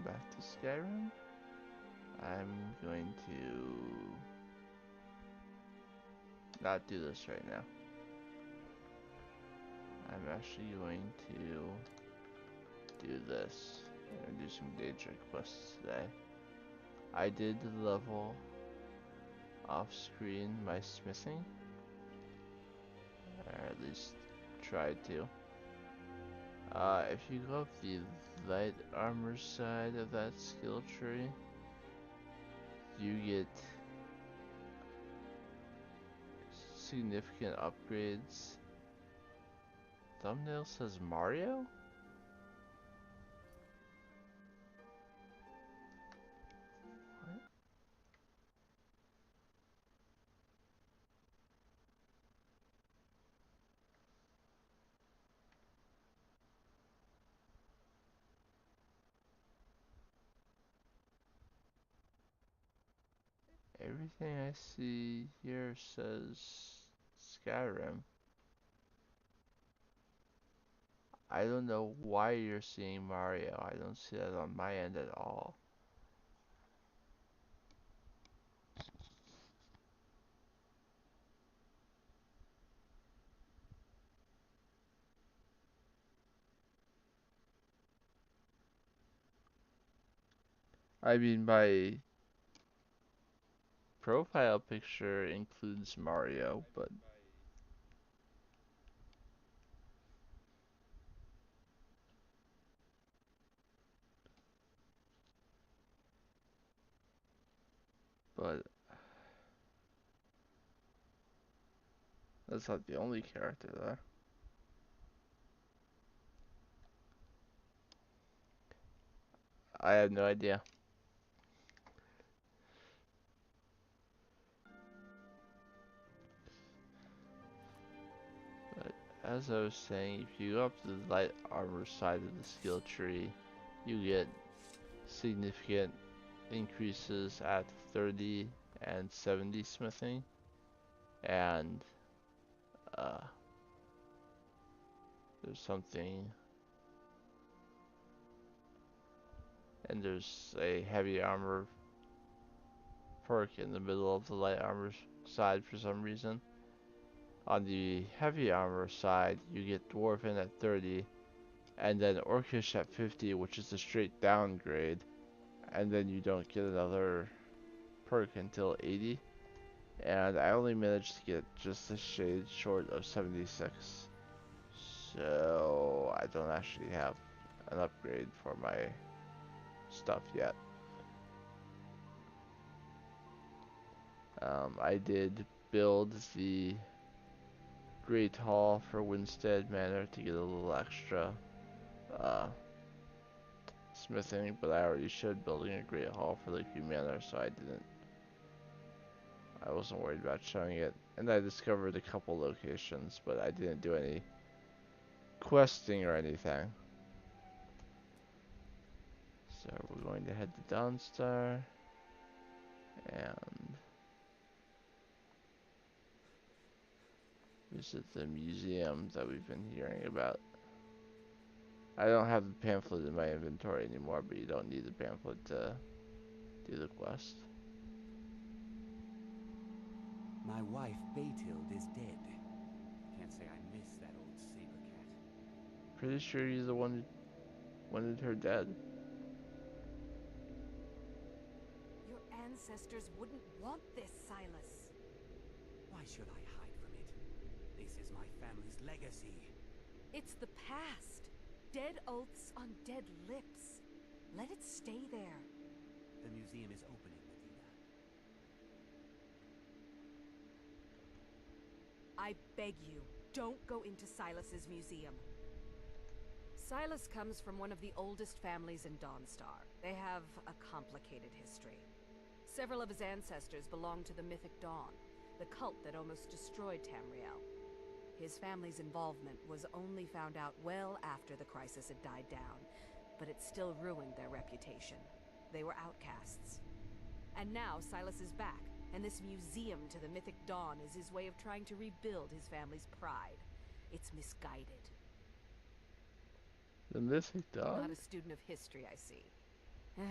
back to Skyrim. I'm going to not do this right now. I'm actually going to do this. I'm going to do some Daedra quests today. I did level off screen my smithing, or at least tried to. If you go up the light armor side of that skill tree, you get significant upgrades. Thumbnail says Mario? What? Everything I see here says Skyrim. I don't know why you're seeing Mario. I don't see that on my end at all. I mean, my profile picture includes Mario, but that's not the only character there. I have no idea. But as I was saying, if you go up to the light armor side of the skill tree, you get significant increases at 30 and 70 smithing, and uh, there's something, and there's a heavy armor perk in the middle of the light armor side for some reason. On the heavy armor side, you get Dwarven at 30, and then Orcish at 50, which is a straight downgrade, and then you don't get another perk until 80. And I only managed to get just a shade short of 76. So I don't actually have an upgrade for my stuff yet. I did build the Great Hall for Winstead Manor to get a little extra uh, smithing, but I already showed building a Great Hall for Lakeview Manor, so I wasn't worried about showing it. And I discovered a couple locations, but I didn't do any questing or anything. So we're going to head to Dawnstar and visit the museum that we've been hearing about. I don't have the pamphlet in my inventory anymore, but you don't need the pamphlet to do the quest. My wife, Baetild, is dead. Can't say I miss that old saber cat. Pretty sure you're the one who wanted her dead. Your ancestors wouldn't want this, Silas. Why should I hide from it? This is my family's legacy. It's the past. Dead oaths on dead lips. Let it stay there. The museum is opening, Medina. I beg you, don't go into Silas's museum. Silas comes from one of the oldest families in Dawnstar. They have a complicated history. Several of his ancestors belonged to the Mythic Dawn, the cult that almost destroyed Tamriel. His family's involvement was only found out well after the crisis had died down, but it still ruined their reputation. They were outcasts. And now Silas is back, and this museum to the Mythic Dawn is his way of trying to rebuild his family's pride. It's misguided. The Mythic Not Dawn? a student of history, I see.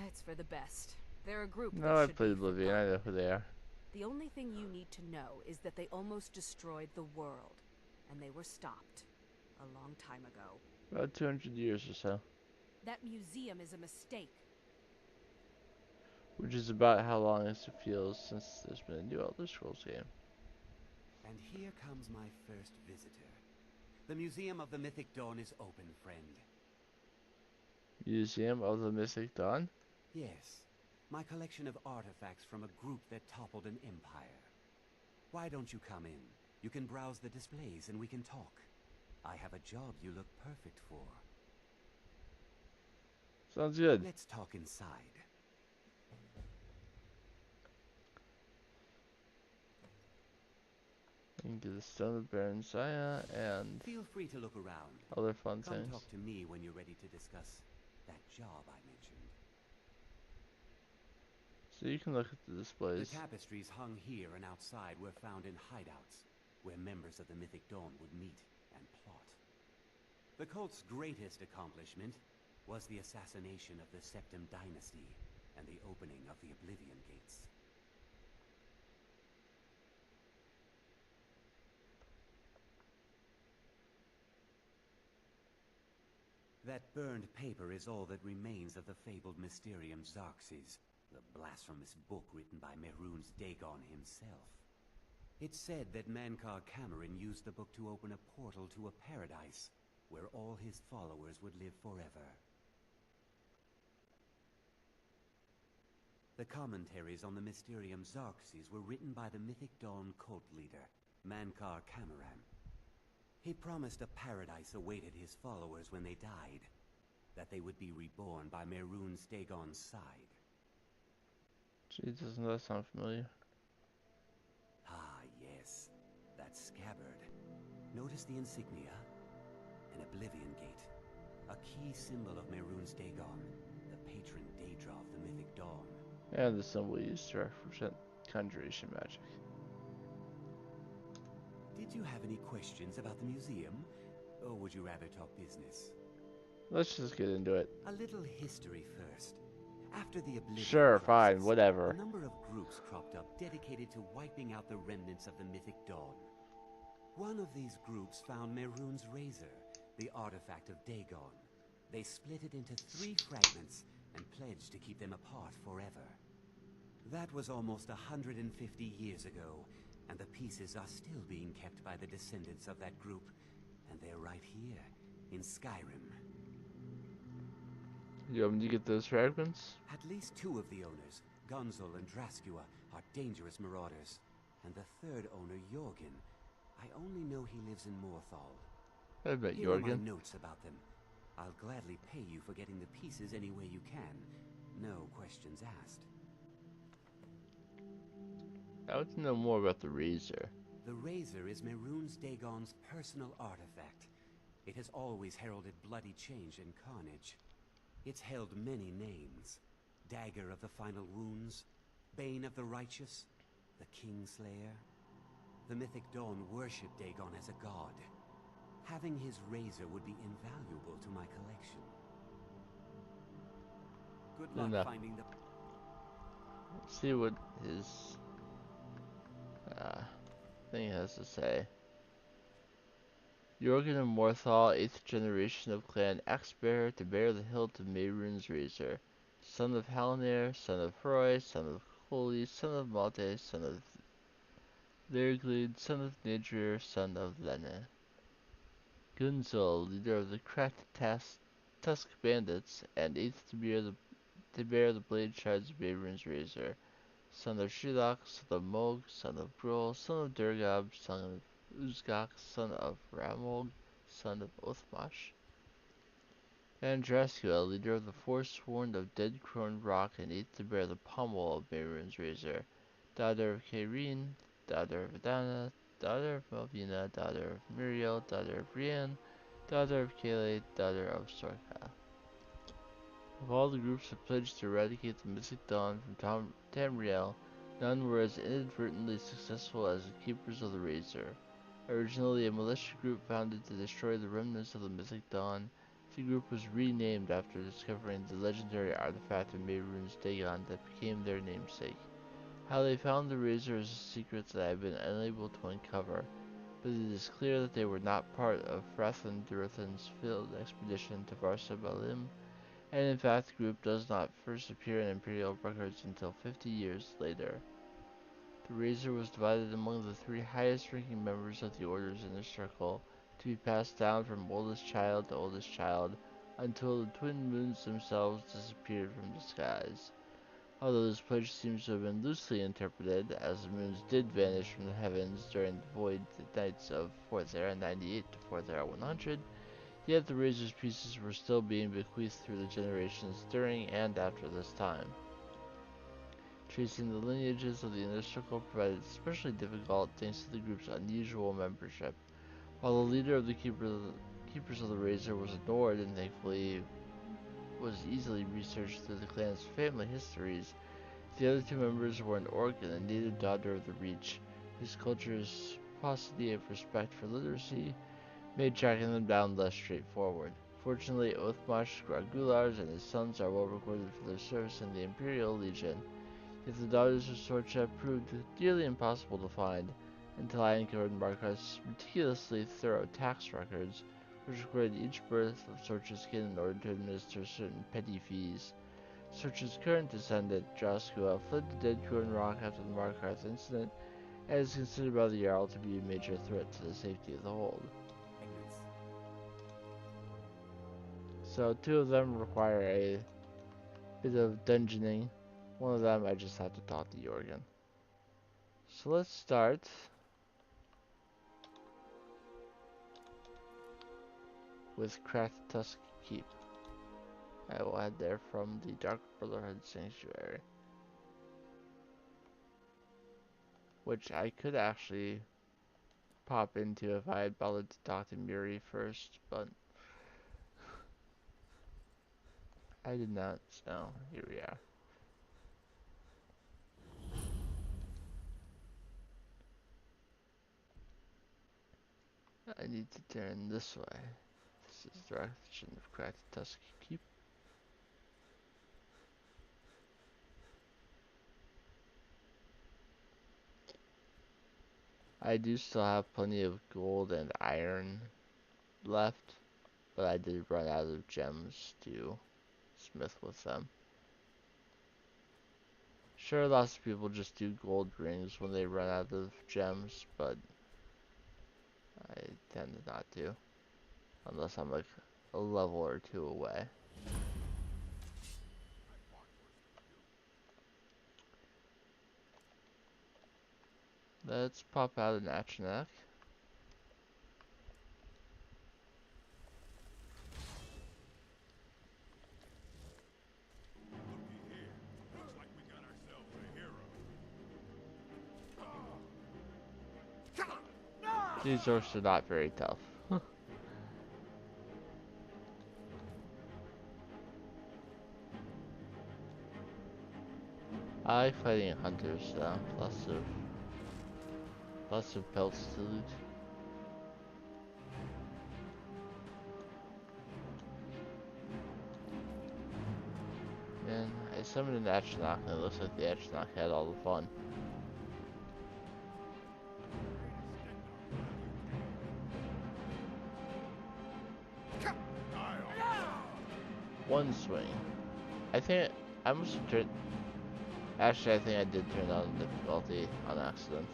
It's for the best. They're a group No, that I should played be Oblivion. I forgotten. know who they are. The only thing you need to know is that they almost destroyed the world, and they were stopped a long time ago. About 200 years or so. That museum is a mistake. Which is about how long it feels since there's been a new Elder Scrolls game. And here comes my first visitor. The Museum of the Mythic Dawn is open, friend. Museum of the Mystic Dawn? Yes, my collection of artifacts from a group that toppled an empire. Why don't you come in? You can browse the displays and we can talk. I have a job you look perfect for. Sounds good. Let's talk inside. You can get the Stone of Baron Zaya and Feel free to look around. other fun Come things. talk to me when you're ready to discuss that job I mentioned. So you can look at the The displays. tapestries hung here and outside were found in hideouts, where members of the Mythic Dawn would meet and plot. The cult's greatest accomplishment was the assassination of the Septim Dynasty and the opening of the Oblivion Gates. That burned paper is all that remains of the fabled Mysterium Xarxes, the blasphemous book written by Mehrunes Dagon himself. It's said that Mankar Cameron used the book to open a portal to a paradise, where all his followers would live forever. The commentaries on the Mysterium Xarxes were written by the Mythic Dawn cult leader, Mankar Cameron. He promised a paradise awaited his followers when they died, that they would be reborn by Mehrunes Dagon's side. Gee, doesn't that sound familiar? Ah, yes, that scabbard. Notice the insignia? An Oblivion Gate, a key symbol of Mehrunes Dagon, the patron Daedra of the Mythic Dawn. And the symbol used to represent conjuration magic. Did you have any questions about the museum? Or would you rather talk business? Let's just get into it. A little history first. After the Oblivion Sure, fine, crisis, whatever. a number of groups cropped up dedicated to wiping out the remnants of the Mythic Dawn. One of these groups found Mehrunes' razor, the artifact of Dagon. They split it into 3 fragments and pledged to keep them apart forever. That was almost 150 years ago, and the pieces are still being kept by the descendants of that group, and they're right here, in Skyrim. You want me to get those fragments? At least 2 of the owners, Gunzel and Draskua, are dangerous marauders, and the 3rd owner, Jorgen, I only know he lives in Morthal. I bet Here are my Jorgen. notes about them. I'll gladly pay you for getting the pieces any way you can. No questions asked. I want to know more about the razor. The razor is Mehrunes Dagon's personal artifact. It has always heralded bloody change and carnage. It's held many names. Dagger of the Final Wounds, Bane of the Righteous, the Kingslayer. The Mythic Dawn worshipped Dagon as a god. Having his razor would be invaluable to my collection. Good luck Enough. finding the... Let's see what his thing has to say. Jorgen of Morthal, 8th generation of Clan Axebearer, to bear the hilt of Mehrunes' razor. Son of Halnir, son of Hroy, son of Holy, son of Malte, son of Lerglid, son of Nidrir, son of Lene. Gunzel, leader of the cracked Tusk bandits, and 8th to bear the blade shards of Mehrunes' razor. Son of Shilak, son of Mog, son of Grol, son of Durgab, son of Uzgak, son of Ramog, son of Othmash. And Draskua, leader of the Forsworn of Dead Crone Rock, and 8th to bear the pommel of Mehrunes' razor. Daughter of Kairine, daughter of Adana, daughter of Melvina, daughter of Muriel, daughter of Rian, daughter of Kale, daughter of Sorka. Of all the groups that pledged to eradicate the Mystic Dawn from Tamriel, none were as inadvertently successful as the Keepers of the Razor. Originally a militia group founded to destroy the remnants of the Mythic Dawn, The group was renamed after discovering the legendary artifact of Mehrunes Dagon that became their namesake. How they found the Razor is a secret that I have been unable to uncover, but it is clear that they were not part of Frathan Durathan's field expedition to Varsa Balim, and in fact the group does not first appear in Imperial records until 50 years later. The Razor was divided among the 3 highest-ranking members of the Order's inner circle, to be passed down from oldest child to oldest child, until the twin moons themselves disappeared from the skies. Although this pledge seems to have been loosely interpreted, as the moons did vanish from the heavens during the void nights of 4th Era 98 to 4th Era 100, yet the Razor's pieces were still being bequeathed through the generations during and after this time. Tracing the lineages of the Inner Circle provided especially difficult thanks to the group's unusual membership. While the leader of the Keepers of the Razor was ignored and thankfully was easily researched through the clan's family histories, the other 2 members were an orc and a native daughter of the Reach, whose culture's paucity of respect for literacy made tracking them down less straightforward. Fortunately, Oathmarsh Gragulars and his sons are well recorded for their service in the Imperial Legion, yet the daughters of Sorcha proved nearly impossible to find until I uncovered Markarth's meticulously thorough tax records, which recorded each birth of Sorcha's kin in order to administer certain petty fees. Sorcha's current descendant, Jaskua, fled to Dead Corn Rock after the Markarth incident, and is considered by the Jarl to be a major threat to the safety of the hold. So 2 of them require a bit of dungeoning. One of them I just have to talk to Jorgen. So let's start with Cracked Tusk Keep. I will head there from the Dark Brotherhood Sanctuary, which I could actually pop into if I had bothered to talk to Miri first, but I did not, so here we are. I need to turn this way. This is the direction of Cracked Tusk Keep. I do still have plenty of gold and iron left, but I did run out of gems to smith with them. Sure, lots of people just do gold rings when they run out of gems, but I tend not to, unless I'm like a level or 2 away. Let's pop out an Achenak. These orcs are not very tough. I like fighting hunters though. Lots of pelts to loot. Man, I summoned an Achenak and it looks like the Achenak had all the fun. One swing. I think I must have turned. Actually, I think I did turn down the difficulty on accident.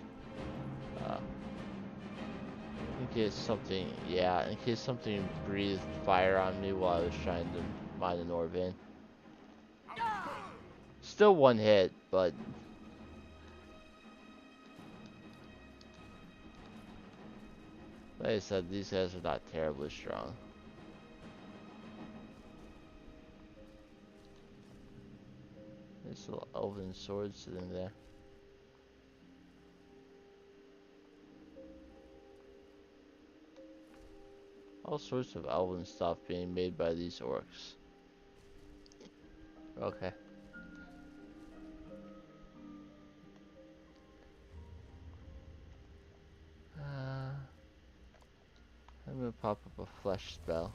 In case something, yeah, in case something breathed fire on me while I was trying to mine an ore vein. Still 1 hit, but like I said, these guys are not terribly strong. There's a little elven sword sitting there. All sorts of elven stuff being made by these orcs. Okay. I'm gonna pop up a flesh spell.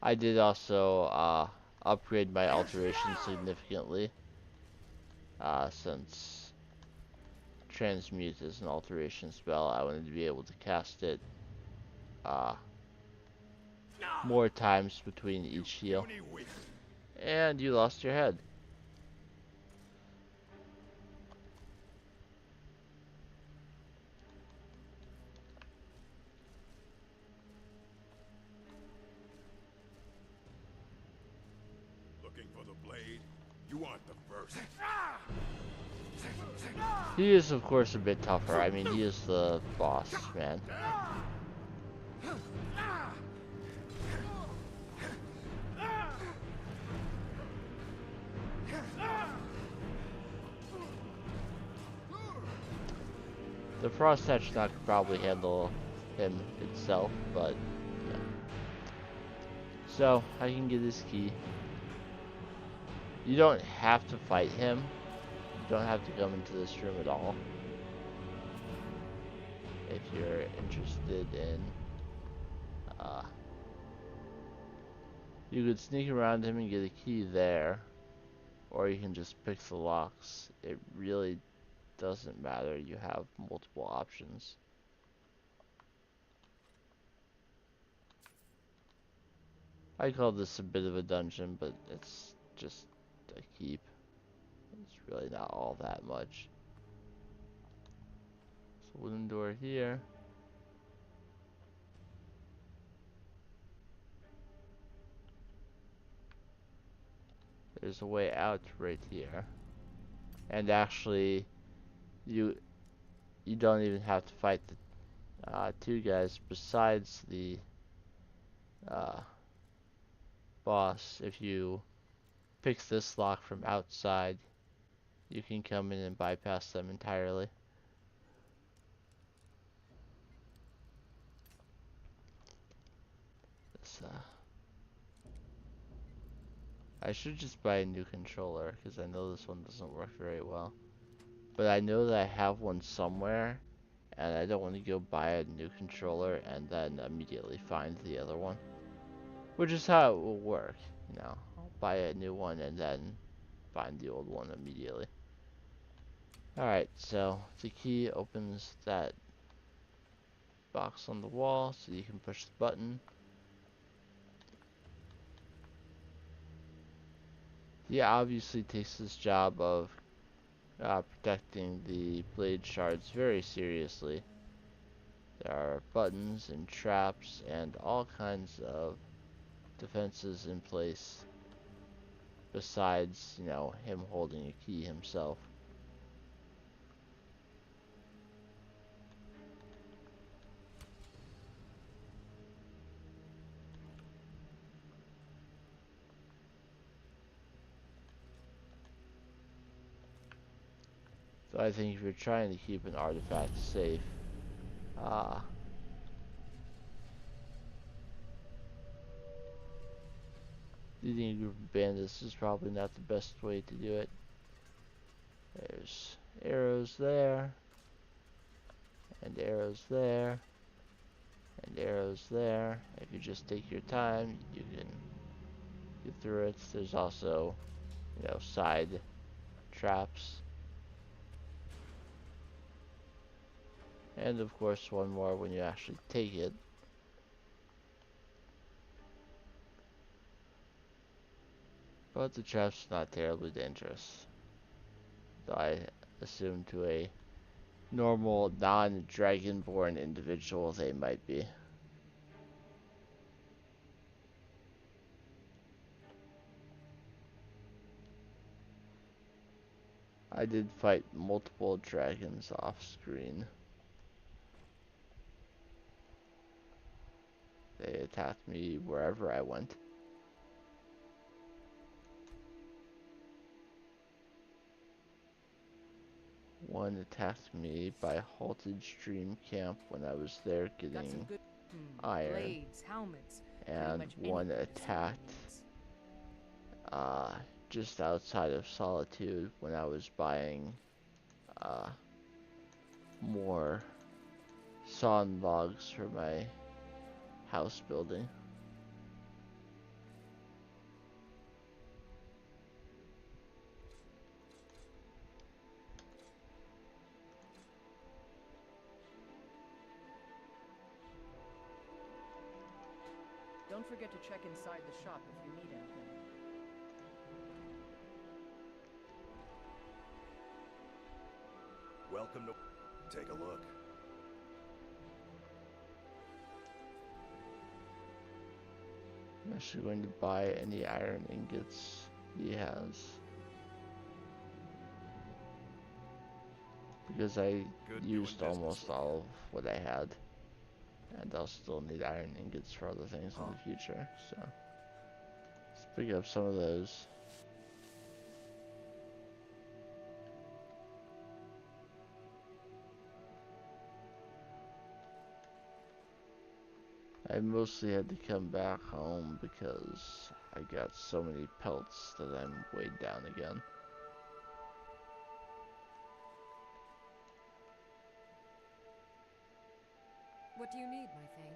I did also upgrade my alteration significantly, since transmute is an alteration spell. I wanted to be able to cast it uh, more times between each heal. And you lost your head. Looking for the blade? You want the first. He is, of course, a bit tougher. I mean, he is the boss, man. The Frost Technock could probably handle him itself, but yeah. So, I can get his key. You don't have to fight him. You don't have to come into this room at all. If you're interested in, you could sneak around him and get a key there, or you can just pick the locks. It really doesn't matter. You have multiple options. I call this a bit of a dungeon, but it's just a keep. It's really not all that much. So wooden door here. There's a way out right here. And actually, you don't even have to fight the two guys besides the boss. If you pick this lock from outside, you can come in and bypass them entirely. This, I should just buy a new controller, because I know this one doesn't work very well. But I know that I have one somewhere, and I don't want to go buy a new controller and then immediately find the other one. Which is how it will work, you know. I'll buy a new one and then find the old one immediately. Alright, so the key opens that box on the wall, so you can push the button. He obviously takes this job of protecting the blade shards very seriously. There are buttons and traps and all kinds of defenses in place besides, you know, him holding a key himself. So I think if you're trying to keep an artifact safe, leading a group of bandits is probably not the best way to do it. There's arrows there, and arrows there, and arrows there. If you just take your time, you can get through it. There's also, you know, side traps. And of course one more when you actually take it. But the trap's not terribly dangerous. Though I assume to a normal non-dragonborn individual they might be. I did fight multiple dragons off screen. They attacked me wherever I went. One attacked me by halted stream camp when I was there getting iron. Blades, helmets, And one attacked just outside of Solitude when I was buying more sawn logs for my house building. Don't forget to check inside the shop if you need anything. Welcome to... Take a look. I'm actually going to buy any iron ingots he has. Because I Good used doing business almost with all of what I had. And I'll still need iron ingots for other things in the future, so let's pick up some of those. I mostly had to come back home because I got so many pelts that I'm weighed down again. What do you need, my thing?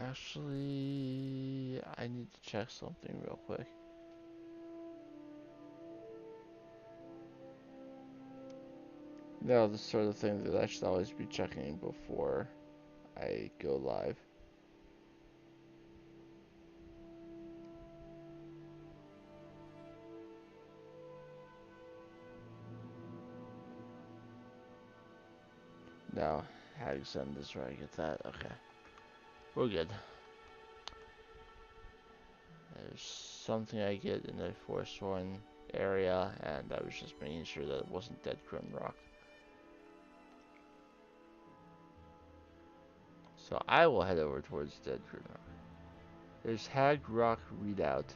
Actually, I need to check something real quick. No, the sort of thing that I should always be checking before I go live. No, Hag's End is where I get that. Okay, we're good. There's something I get in the Forsworn area, and I was just making sure that it wasn't Dead Grim Rock. So I will head over towards Dead Grim Rock. There's Hag Rock Redoubt,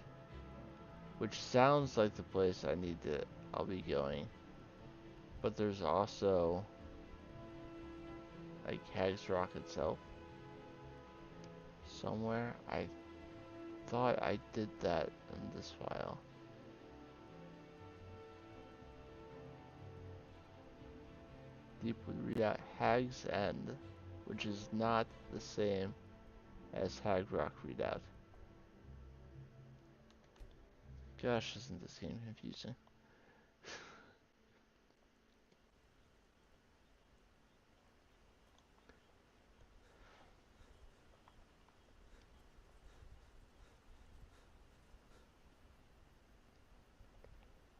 which sounds like the place I'll be going. But there's also like Hag's Rock itself somewhere. I thought I did that in this file. Deepwood Redoubt, Hag's End, which is not the same as Hag Rock Redoubt. Gosh, isn't this game confusing?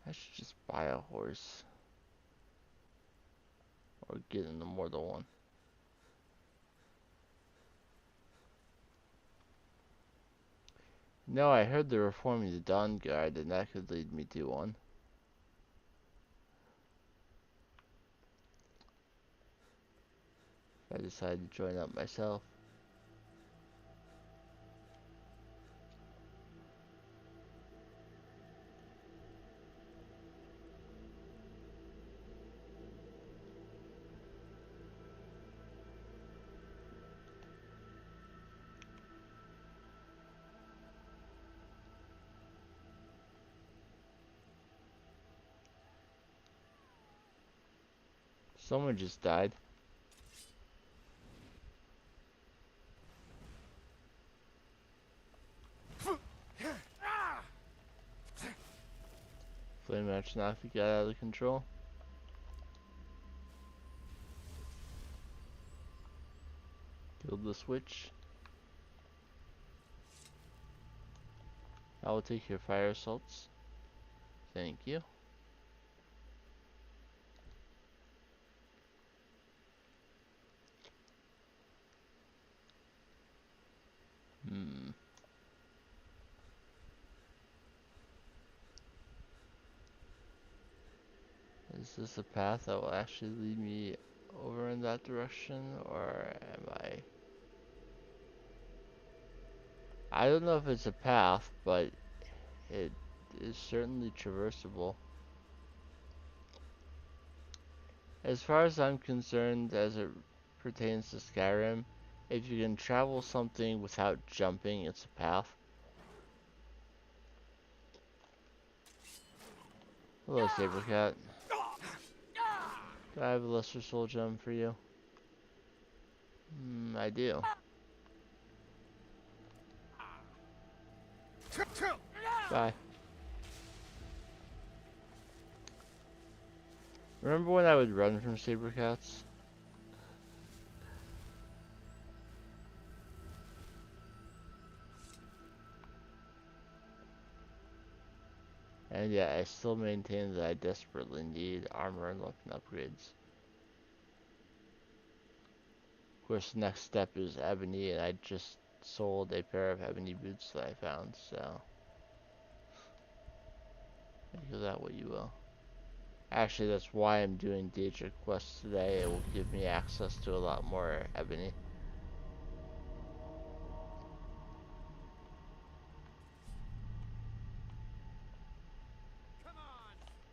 I should just buy a horse. Or get an immortal one. No, I heard they were forming the Dawn Guard, and that could lead me to one. If I decide to join up myself. Someone just died. Flame match now if you got out of control. Killed the switch. I will take your fire assaults. Thank you. Is this a path that will actually lead me over in that direction, or am I don't know if it's a path, but it is certainly traversable. As far as I'm concerned, as it pertains to Skyrim, if you can travel something without jumping, it's a path. Hello, Sabercat. Do I have a Lesser Soul Gem for you? I do. Bye. Remember when I would run from saber-cats? And yeah, I still maintain that I desperately need armor and weapon upgrades. Of course, the next step is ebony, and I just sold a pair of ebony boots that I found, so make of that what you will. Actually, that's why I'm doing Daedra quests today. It will give me access to a lot more ebony.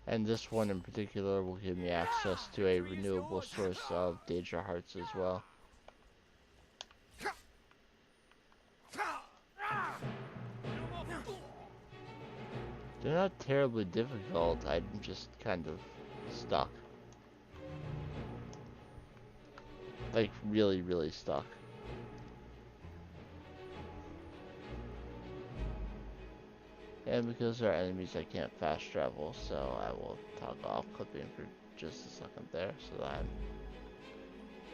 And this one in particular will give me access to a renewable source of Daedra hearts as well. They're not terribly difficult, I'm just kind of stuck. Like, really, really stuck. And because they're enemies, I can't fast travel, so I will toggle off clipping for just a second there, so that I'm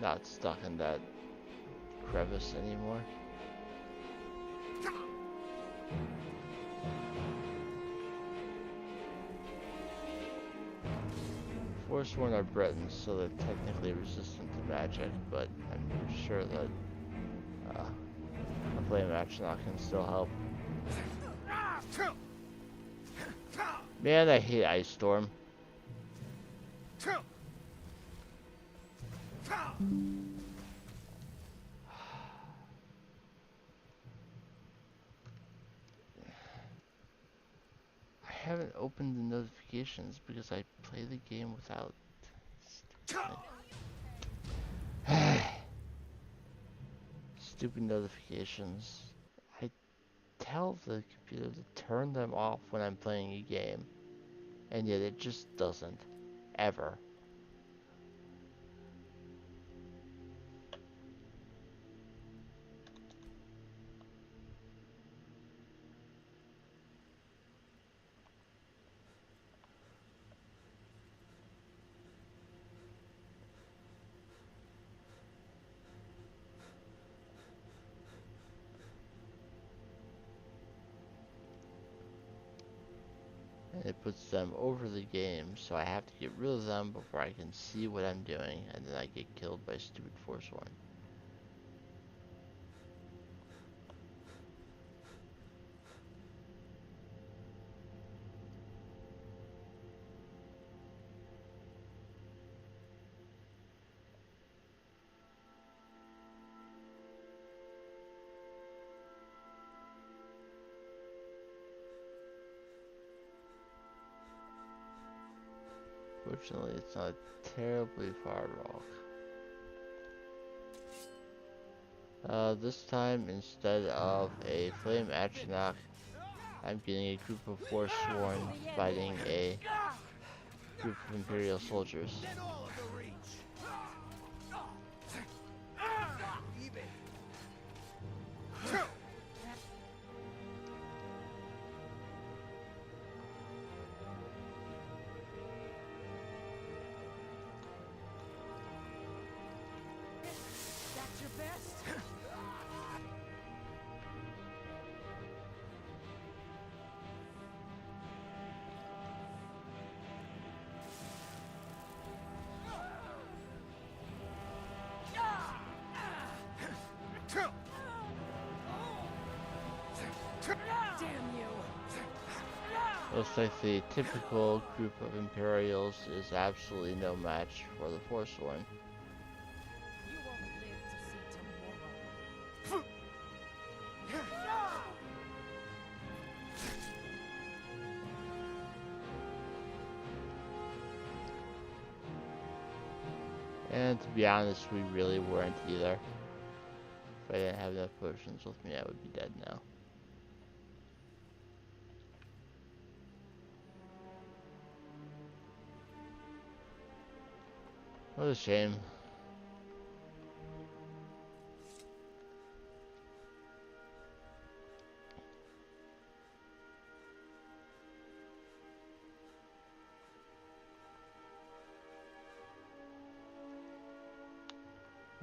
not stuck in that crevice anymore. Forsworn are Bretons, so they're technically resistant to magic, but I'm sure that a flame action lock can still help. Man, I hate Ice Storm. I haven't opened the notifications because I play the game without. Stupid notifications. I tell the computer to turn them off when I'm playing a game, and yet it just doesn't. Ever. And it puts them over the game, so I have to get rid of them before I can see what I'm doing, and then I get killed by stupid Forsworn. Fortunately, it's not terribly far wrong. This time, instead of a flame Atronach, I'm getting a group of Forsworn fighting a group of Imperial soldiers. That's your best? Damn you! Looks like the typical group of Imperials is absolutely no match for the Forsworn. You won't live to see tomorrow. And to be honest, we really weren't either. If I didn't have enough potions with me, I would be dead now. What a shame.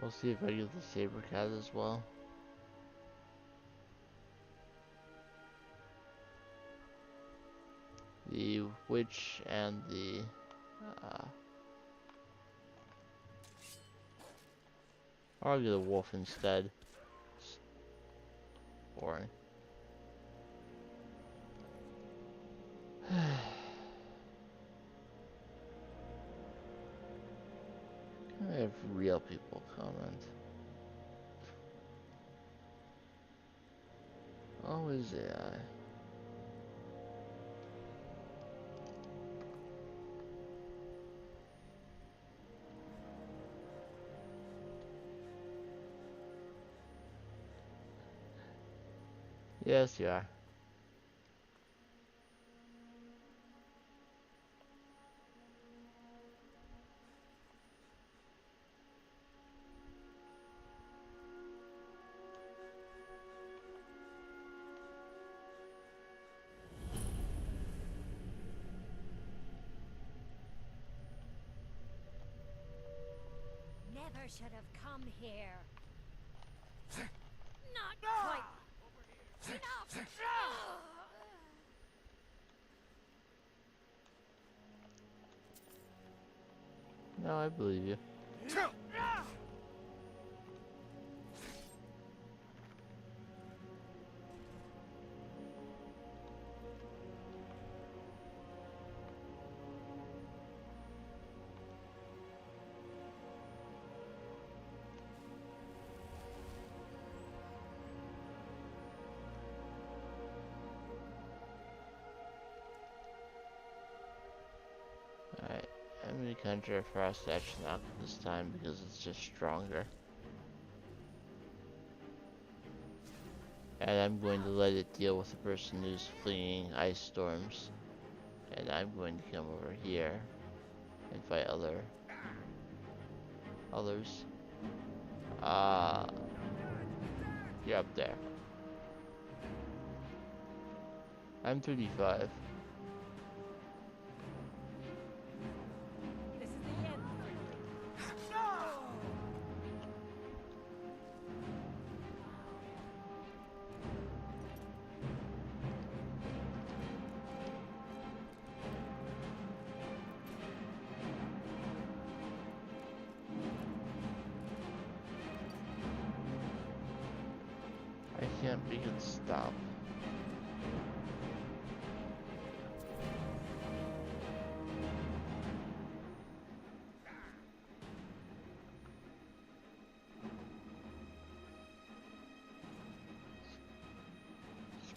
We'll see if I get the saber cat as well. The witch and the I'll get a wolf instead. It's boring. I have real people comment. Always AI. Yes, you are. Never should have come here. Not quite. Enough. No, I believe you. Alright, I'm gonna conjure Frost Action Knock this time because it's just stronger. And I'm going to let it deal with the person who's fleeing ice storms. And I'm going to come over here and fight others. You're up there. I'm 35. This is the end. I can't make it stop.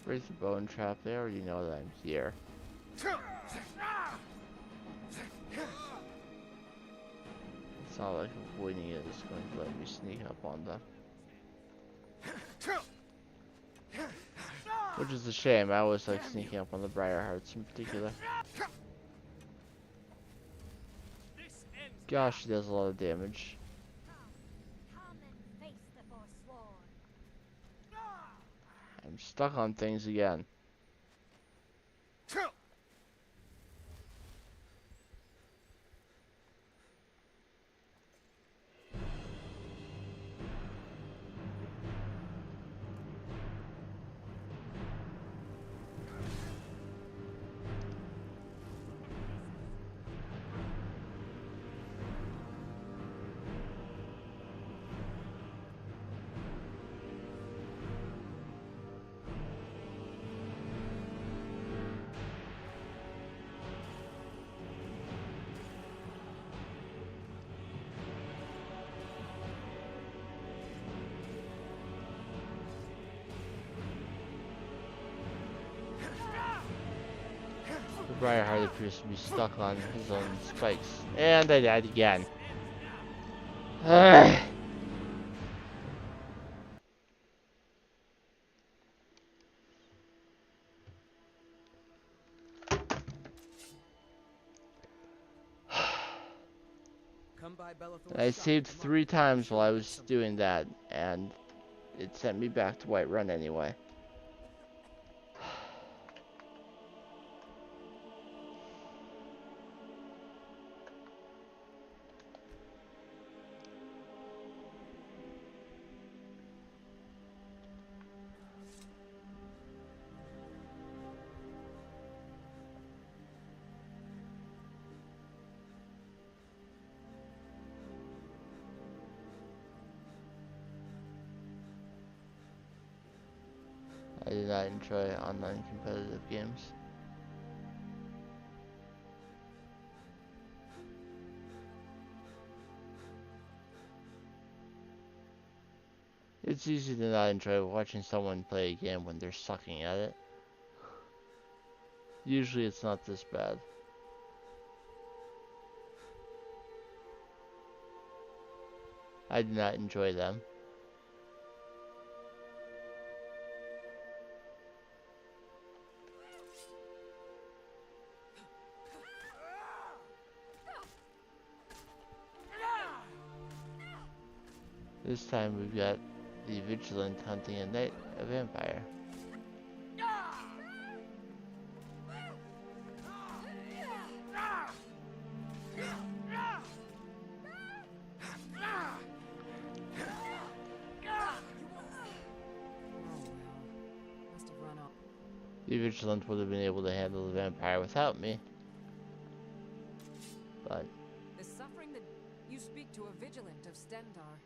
Break the bone trap. They already know that I'm here. It's not like avoiding it is going to let me sneak up on them. Which is a shame. I always like sneaking up on the Briarhearts in particular. Gosh, she does a lot of damage. Come and face the Forsworn. I'm stuck on things again. The Briarheart appears to be stuck on his own spikes. And I died again. Ugh. I saved 3 times while I was doing that, and it sent me back to Whiterun anyway. I do not enjoy online competitive games. It's easy to not enjoy watching someone play a game when they're sucking at it. Usually it's not this bad. I do not enjoy them. This time we've got the Vigilant hunting a vampire. The Vigilant would have been able to handle the vampire without me. But The suffering that you speak to a vigilant of Stendar.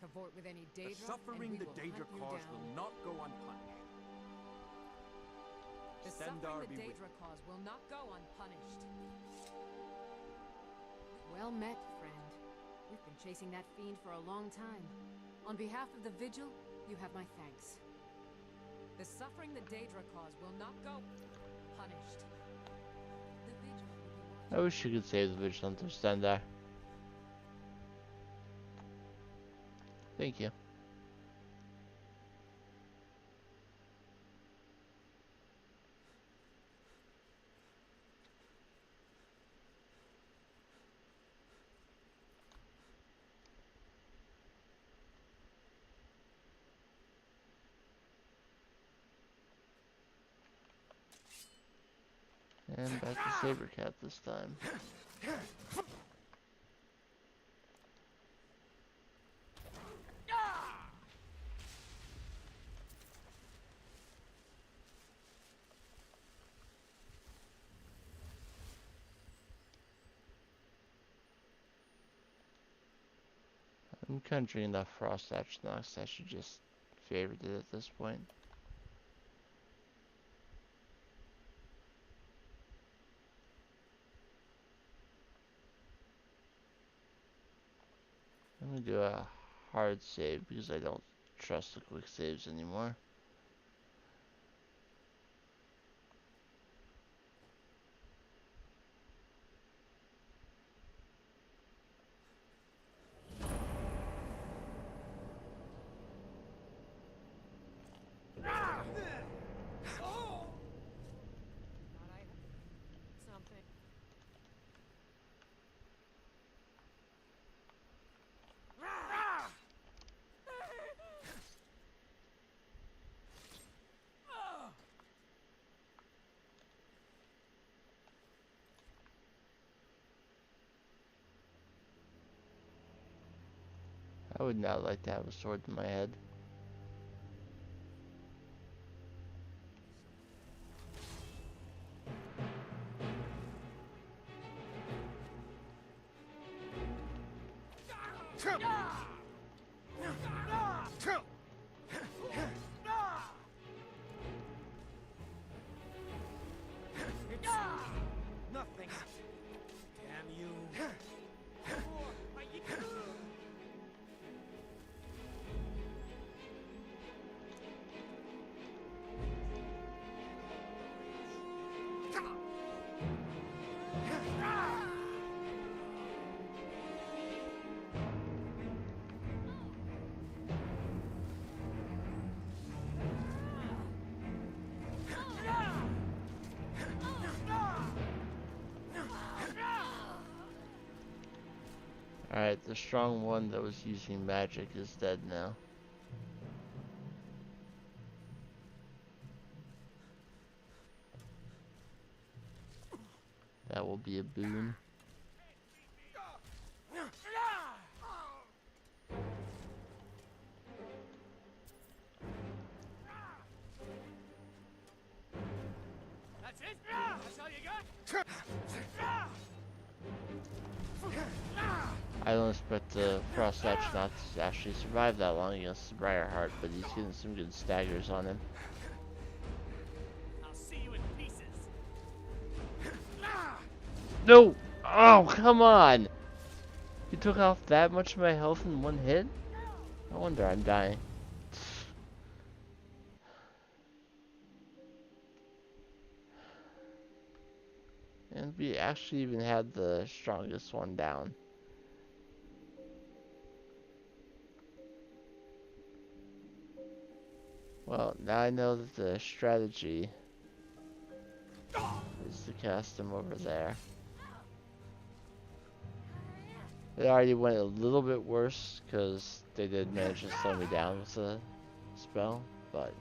Cavort with any Daedra, The suffering and we the will Daedra hunt you cause down. will not go unpunished. The Stendar suffering be the with Daedra cause will not go unpunished. Well met, friend. We've been chasing that fiend for a long time. On behalf of the Vigil, you have my thanks. The suffering the Daedra cause will not go punished. The Vigil will be watching. I wish you could save the Vigilant of Stendar. Thank you. And back to Sabercat this time. I'm conjuring enough Frost Ash Nox, I should just favorite it at this point. I'm gonna do a hard save because I don't trust the quick saves anymore. Thought I heard something. I would not like to have a sword in my head. nothing. Damn you. Alright, the strong one that was using magic is dead now. That will be a boon. That's it? That's all you got? I don't expect the Frost Edge not to actually survive that long against the Briarheart, but he's getting some good staggers on him. No! Oh, come on! You took off that much of my health in one hit? No wonder I'm dying. And we actually even had the strongest one down. Well, now I know that the strategy is to cast them over there. It already went a little bit worse because they did manage to slow me down with the spell, but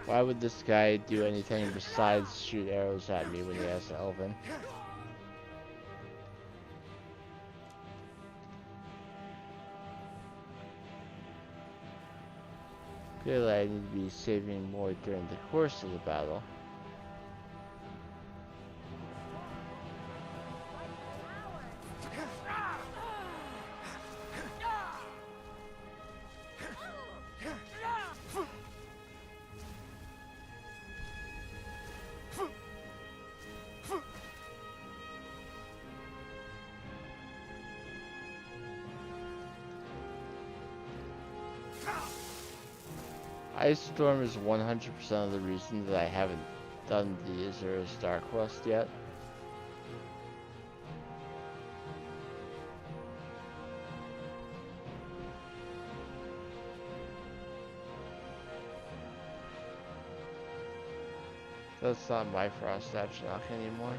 why would this guy do anything besides shoot arrows at me when he has the Elven? Clearly I need to be saving more during the course of the battle. Ice Storm is 100% of the reason that I haven't done the Azura's Dark Quest yet. That's not my Frost Edge knock anymore.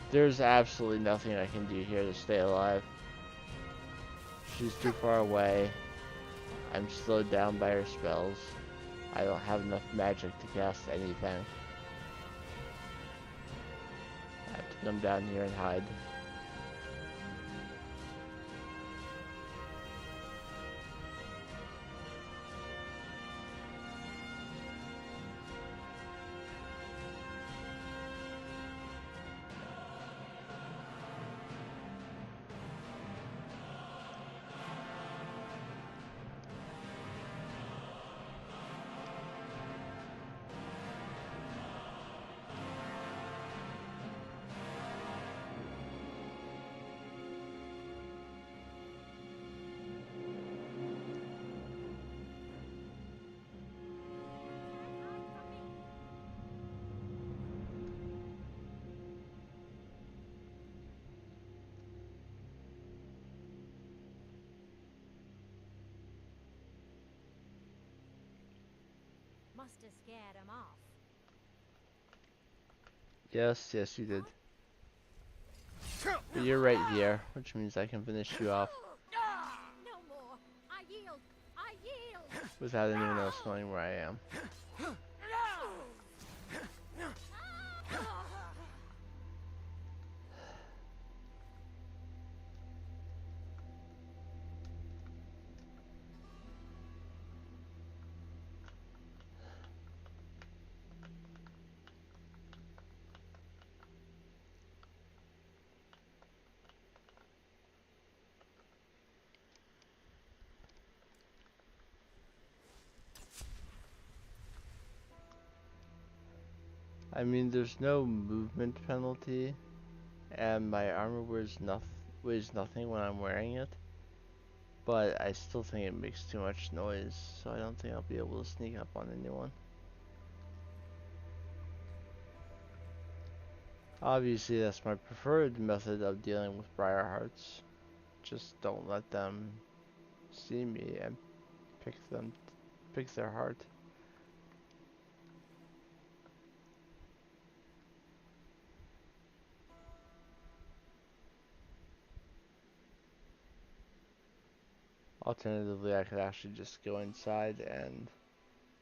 There's absolutely nothing I can do here to stay alive. She's too far away. I'm slowed down by her spells. I don't have enough magic to cast anything. I have to come down here and hide. Must have scared him off. Yes, you did. But you're right here, which means I can finish you off No more. I yield. I yield. without anyone else knowing where I am. I mean, there's no movement penalty, and my armor weighs nothing when I'm wearing it, but I still think it makes too much noise, so I don't think I'll be able to sneak up on anyone. Obviously, that's my preferred method of dealing with Briarhearts. Just don't let them see me and pick their heart. Alternatively, I could actually just go inside and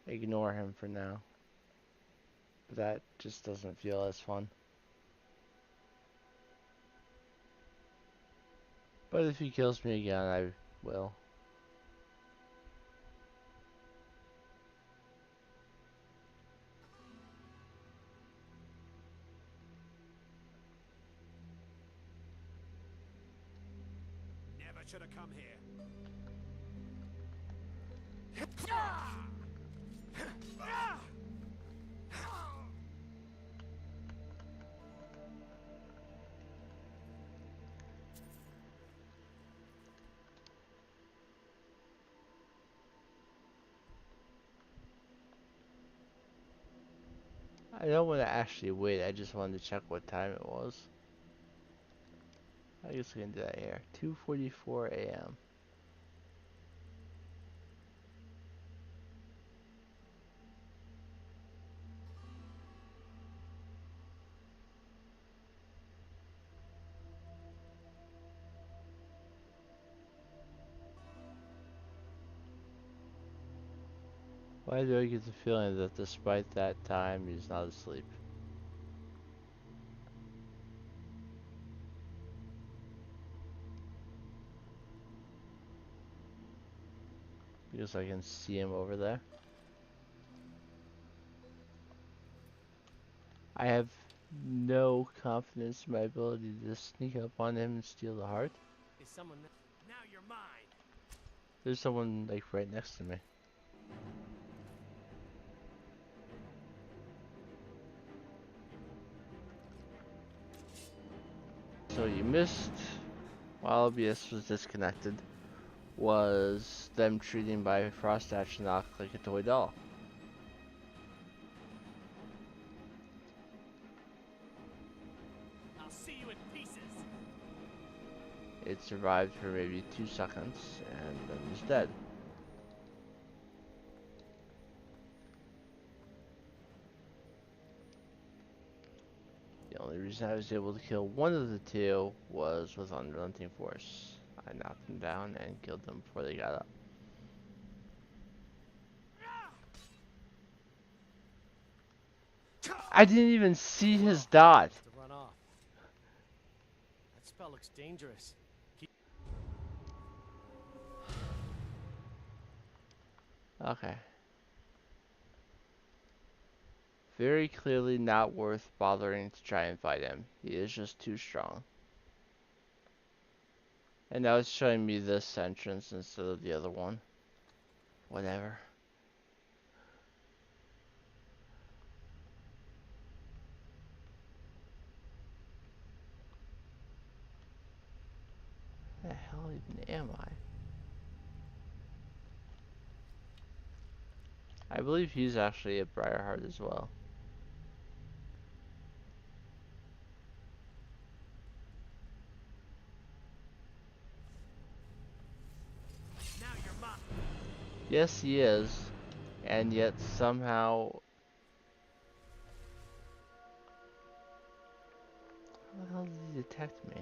ignore him for now. But that just doesn't feel as fun. But if he kills me again, I will. I should have come here. I don't want to actually wait. I just wanted to check what time it was. I guess we can do that here. 2:44 a.m. Why do I get the feeling that despite that time, he's not asleep? Because I can see him over there. I have no confidence in my ability to sneak up on him and steal the heart. Is someone now you're mine. There's someone like right next to me. So you missed while OBS was disconnected was them treating by Frost Ashnok like a toy doll. I'll see you in pieces. It survived for maybe 2 seconds and then was dead. The only reason I was able to kill one of the two was with Unrelenting Force. I knocked them down and killed them before they got up. I didn't even see his dot. To run off. That spell looks dangerous. Okay. Very clearly not worth bothering to try and fight him. He is just too strong. And now it's showing me this entrance instead of the other one. Whatever. Where the hell even am I? I believe he's actually at Briarheart as well. Now you're mine. Yes, he is. And yet somehow... How the hell did he detect me?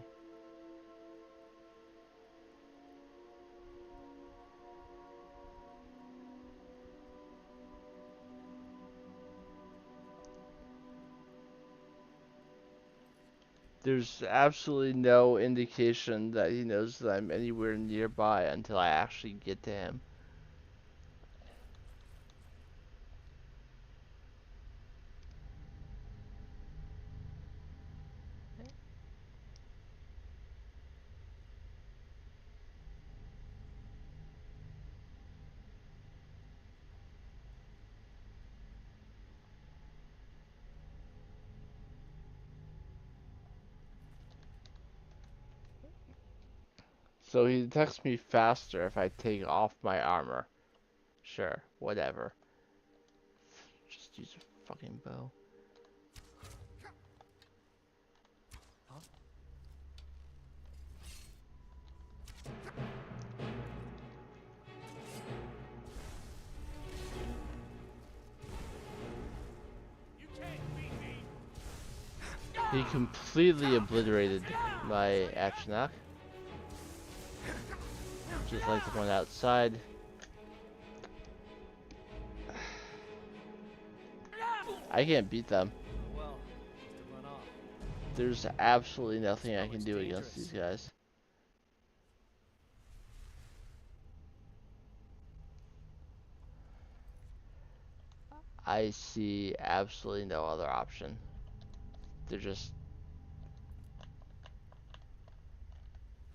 There's absolutely no indication that he knows that I'm anywhere nearby until I actually get to him. So he detects me faster if I take off my armor. Sure, whatever. Just use a fucking bow. You can't beat me. He completely obliterated my Atronach. Just like the one outside. I can't beat them. Well, to run off. There's absolutely nothing I can do against these guys. I see absolutely no other option. They're just...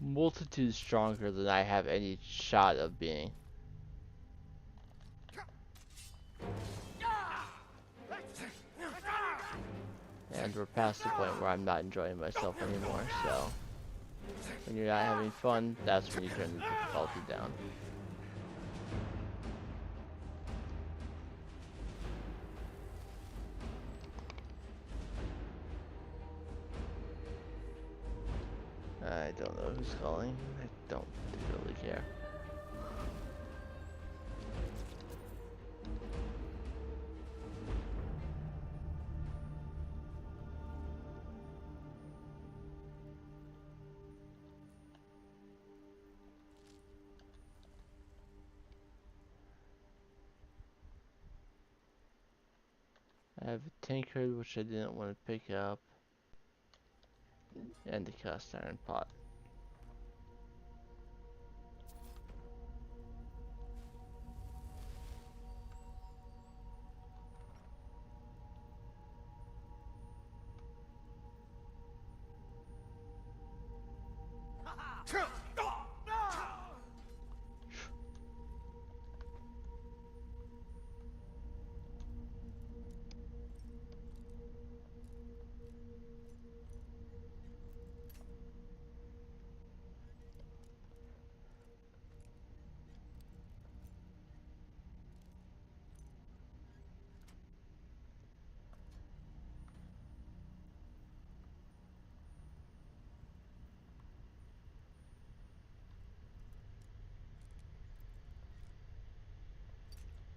multitude stronger than I have any shot of being. And we're past the point where I'm not enjoying myself anymore, so when you're not having fun, that's when you turn the difficulty down. I don't know who's calling. I don't really care. I have a tankard which I didn't want to pick up, and the cast iron pot.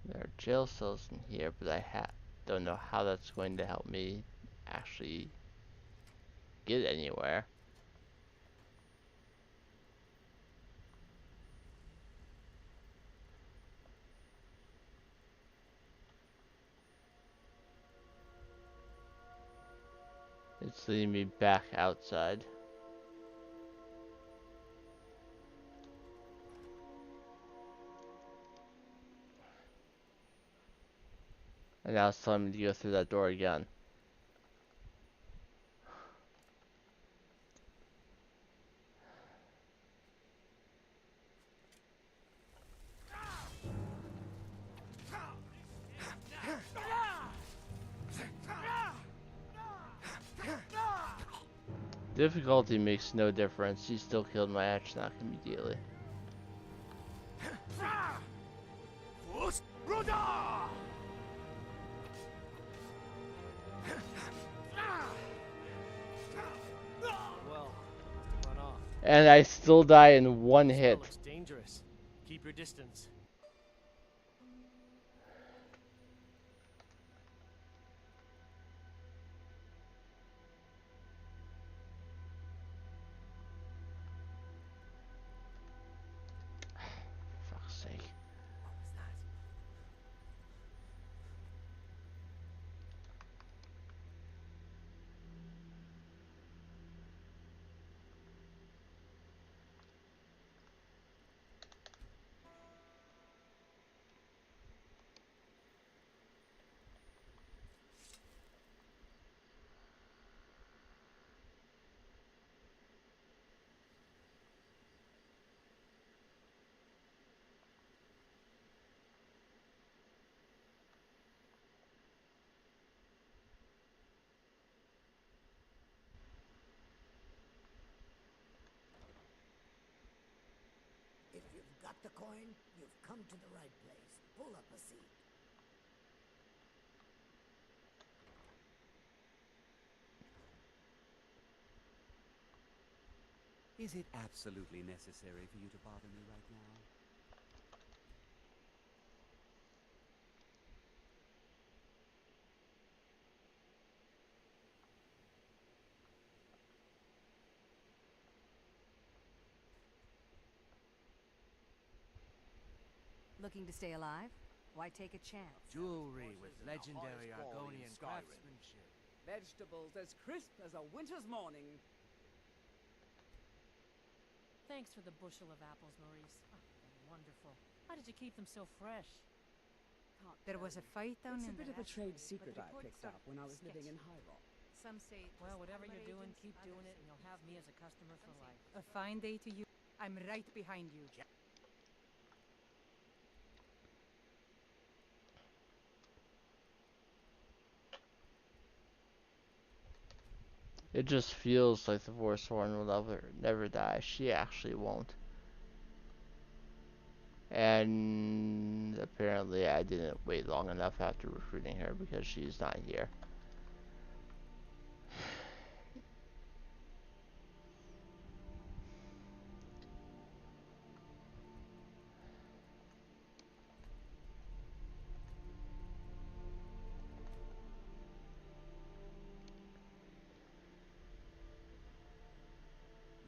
There are jail cells in here, but I don't know how that's going to help me actually get anywhere. It's leading me back outside. And now it's telling me to go through that door again. Difficulty makes no difference. He still killed my Atronach immediately. Well, run off. And I still die in one hit. Looks dangerous. Keep your distance. For fuck's sake. What was that? If you've got the coin, you've come to the right place. Pull up a seat. Is it absolutely necessary for you to bother me right now? Looking to stay alive? Why take a chance? Jewelry with legendary Argonian craftsmanship. Vegetables as crisp as a winter's morning. Thanks for the bushel of apples, Maurice. Oh, they're wonderful. How did you keep them so fresh? Can't There tell was a you. fight down It's in a bit the of a trade hatchery, secret but the I reports picked are up when I was living in sketchy. High Rock. Some say it Well, just whatever armor you're doing, agents, keep doing others it, and you'll have me as a customer for life. A fine day to you. I'm right behind you. It just feels like the Forsworn will never die. She actually won't. And apparently I didn't wait long enough after recruiting her because she's not here.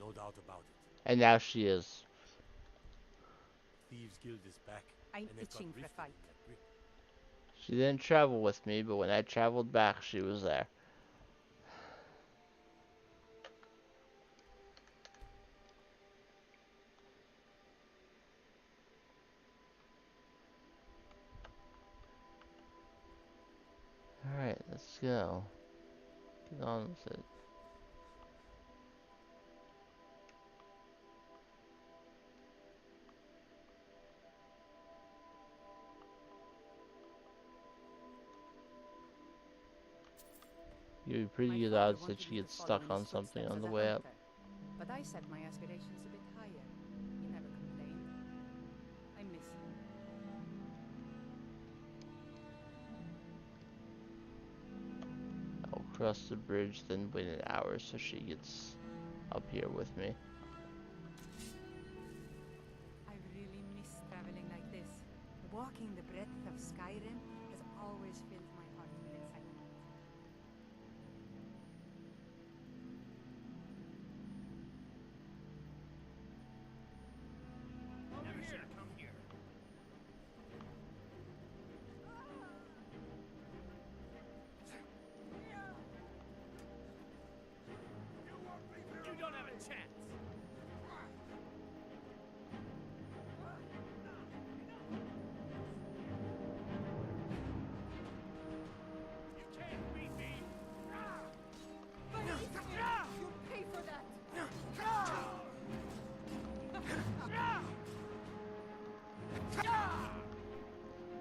No doubt about it. And now she is. Thieves Guild is back. I'm and they've got itching for a Riften fight. in their grip. She didn't travel with me, but when I traveled back, she was there. Alright, let's go. Get on with it. You'd be pretty My good father odds that wanted she me to gets follow stuck in his on something footsteps on the as a way up. hunter, but I set my aspirations a bit higher. He never complained. I miss him. I'll cross the bridge, then wait an hour so she gets up here with me. I really miss traveling like this. Walking the breadth of Skyrim has always filled my heart with excitement. Never should have come here. You don't have a chance. You can't beat me. You'll pay for that!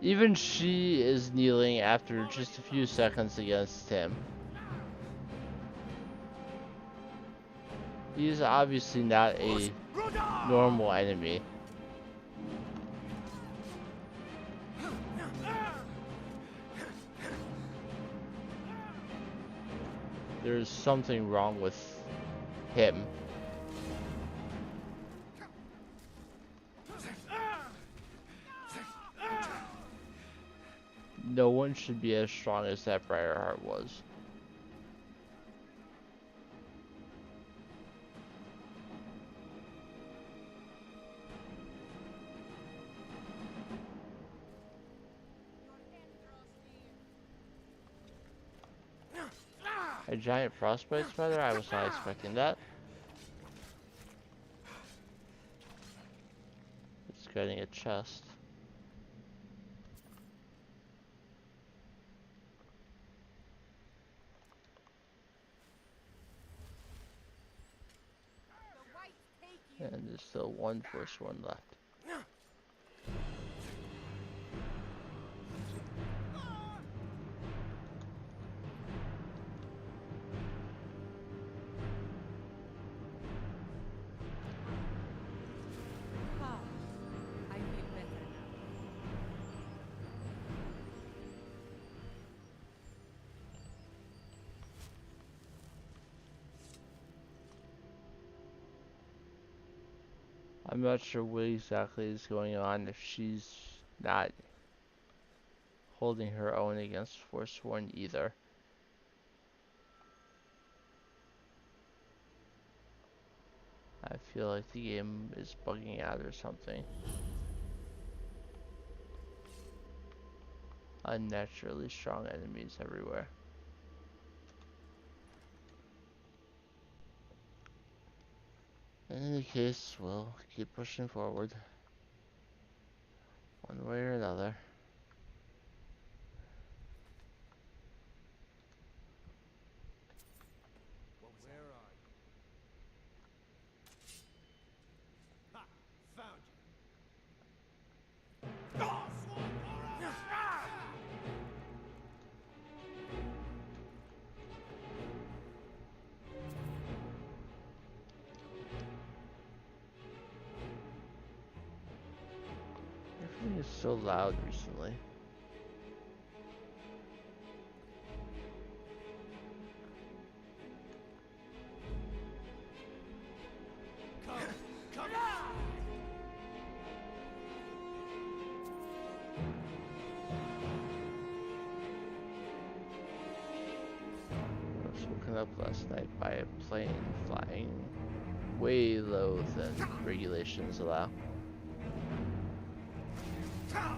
Even she is kneeling after just a few seconds against him. He is obviously not a normal enemy. There's something wrong with him. No one should be as strong as that Briarheart was. A giant frostbite spider? I was not expecting that. It's getting a chest. And there's still one Forsworn left. Ah, I feel better now. I'm not sure what exactly is going on if she's not holding her own against Forsworn either. I feel like the game is bugging out or something. Unnaturally strong enemies everywhere. In any case, we'll keep pushing forward. One way or another. It's so loud recently. I was woken up last night by a plane flying way low than regulations allow. Are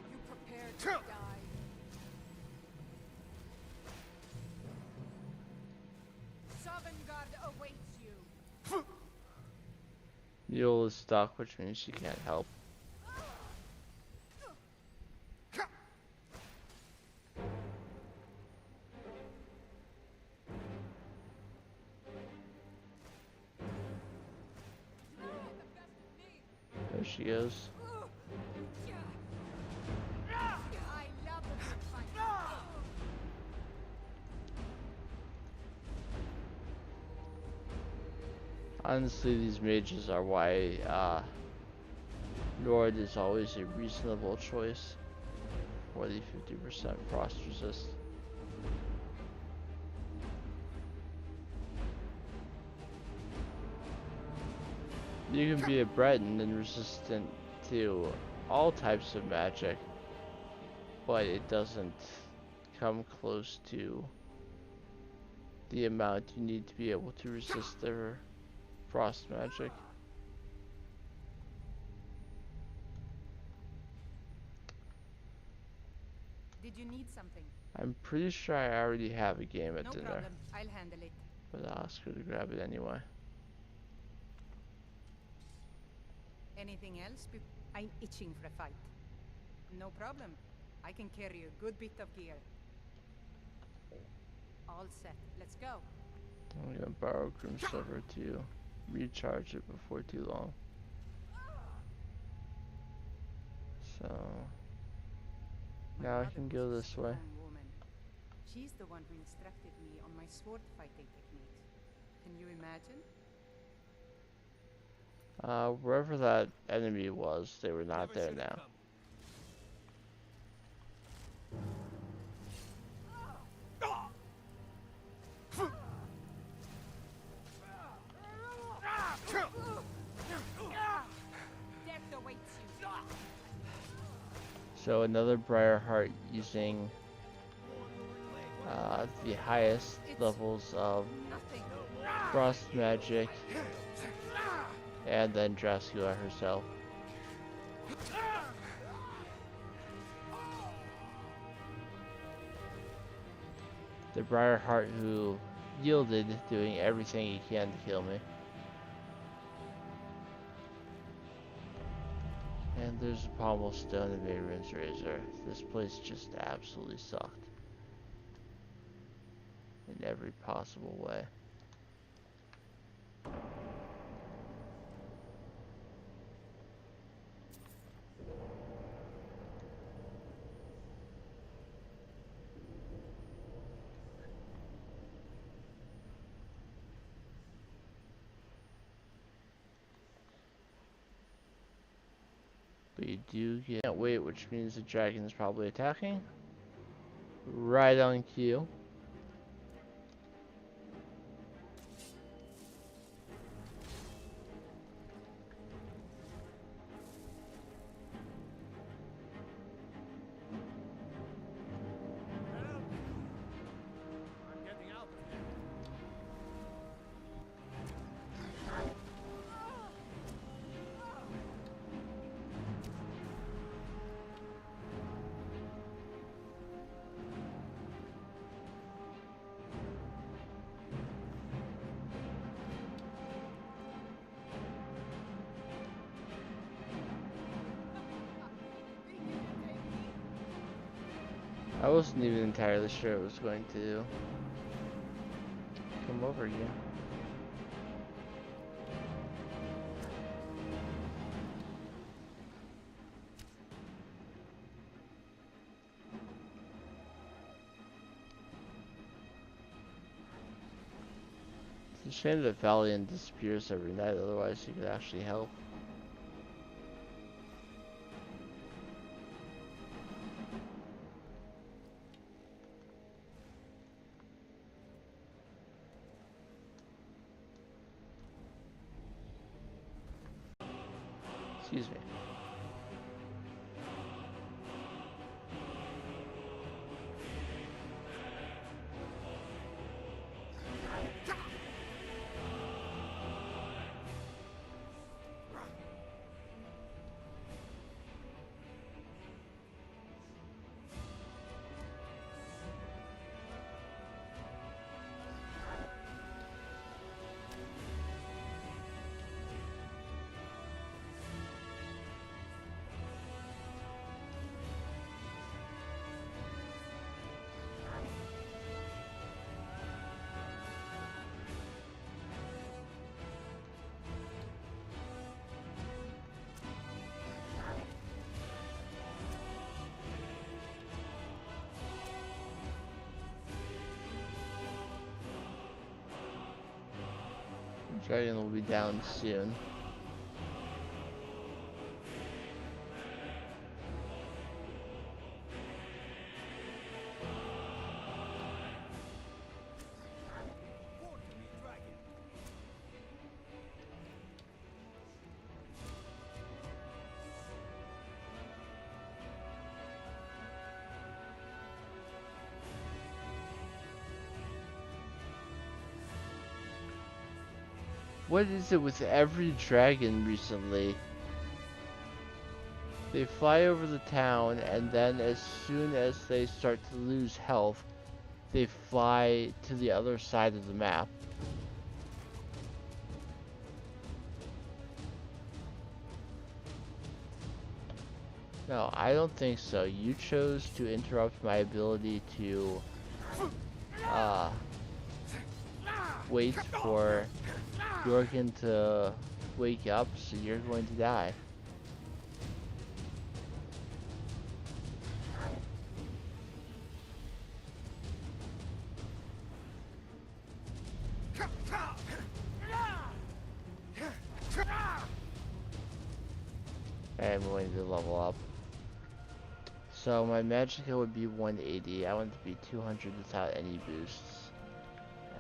you prepared to die? Sovngarde awaits you. Mule is stuck, which means she can't help. There she goes. I love a good fight. Honestly, these mages are why Nord is always a reasonable choice for the 50% frost resist. You can be a Breton and resistant to all types of magic, but it doesn't come close to the amount you need to be able to resist their frost magic. Did you need something? I'm pretty sure I already have a game at No dinner, problem. I'll handle it. but I'll ask her to grab it anyway. Anything else? I'm itching for a fight. No problem. I can carry a good bit of gear. All set. Let's go. I'm gonna borrow Grimsilver to recharge it before too long. So My now I mother can was go a this way. strong woman. She's the one who instructed me on my sword fighting techniques. Can you imagine? Wherever that enemy was, they were not there now. Death awaits you. So another Briarheart using the highest levels of frost magic, and then Dracula herself. The Briarheart who yielded, doing everything he can to kill me. And there's a pommel stone and Mayron's razor. This place just absolutely sucked. In every possible way. But you do can't wait, which means the dragon is probably attacking. Right on cue. I'm getting out of here. I wasn't even entirely sure it was going to come over here. It's a shame that Valiant disappears every night, otherwise he could actually help. Excuse me. Dragon will be down soon. What is it with every dragon recently? They fly over the town, and then as soon as they start to lose health, they fly to the other side of the map. No, I don't think so. You chose to interrupt my ability to wait for Jorgen to wake up, so you're going to die. I'm going to level up. So my Magicka would be 180. I want it to be 200 without any boosts.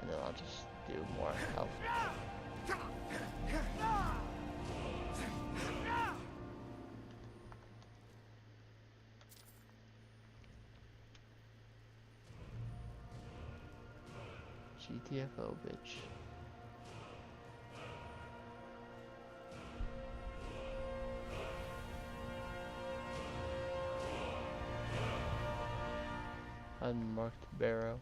And then I'll just do more health. GTFO, bitch. Unmarked barrow.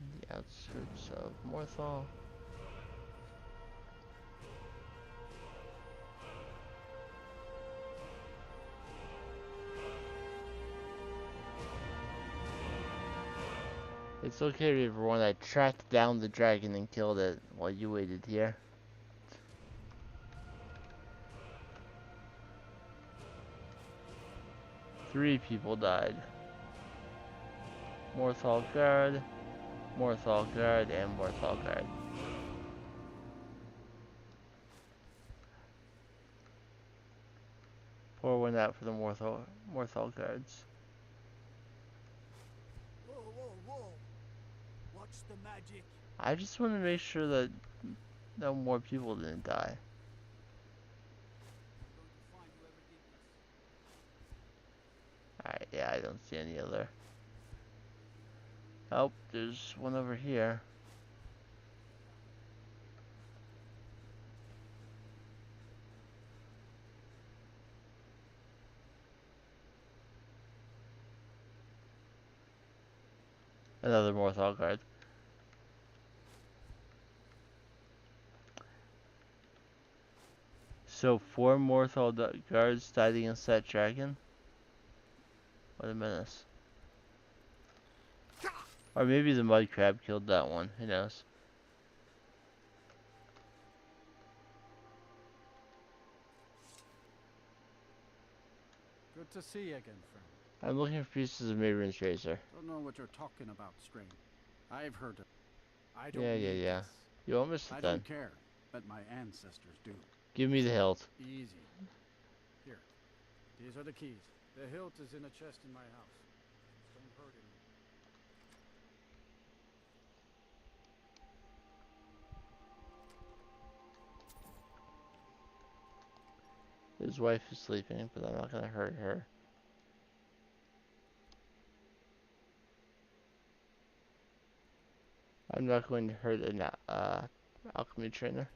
On the outskirts of Morthal. It's okay, everyone. I tracked down the dragon and killed it while you waited here. Three people died. Morthal guard, and Morthal guard. Pour one out for the Morthal guards. Whoa, whoa, whoa. What's the magic? I just want to make sure that no more people didn't die. Alright, yeah, I don't see any other. Oh, there's one over here. Another Morthal guard. So 4 Morthal guards died against that dragon? What a menace. Or maybe the mud crab killed that one, who knows. Good to see you again, friend. I'm looking for pieces of Mabron's razor. Don't know what you're talking about, Strain. I've heard of I don't Yeah, yeah, need yeah. this. You won't miss it I then. don't care, but my ancestors do. Give me the hilt. Easy. Here. These are the keys. The hilt is in a chest in my house. Just don't hurt him. His wife is sleeping, but I'm not gonna hurt her. I'm not going to hurt an alchemy trainer.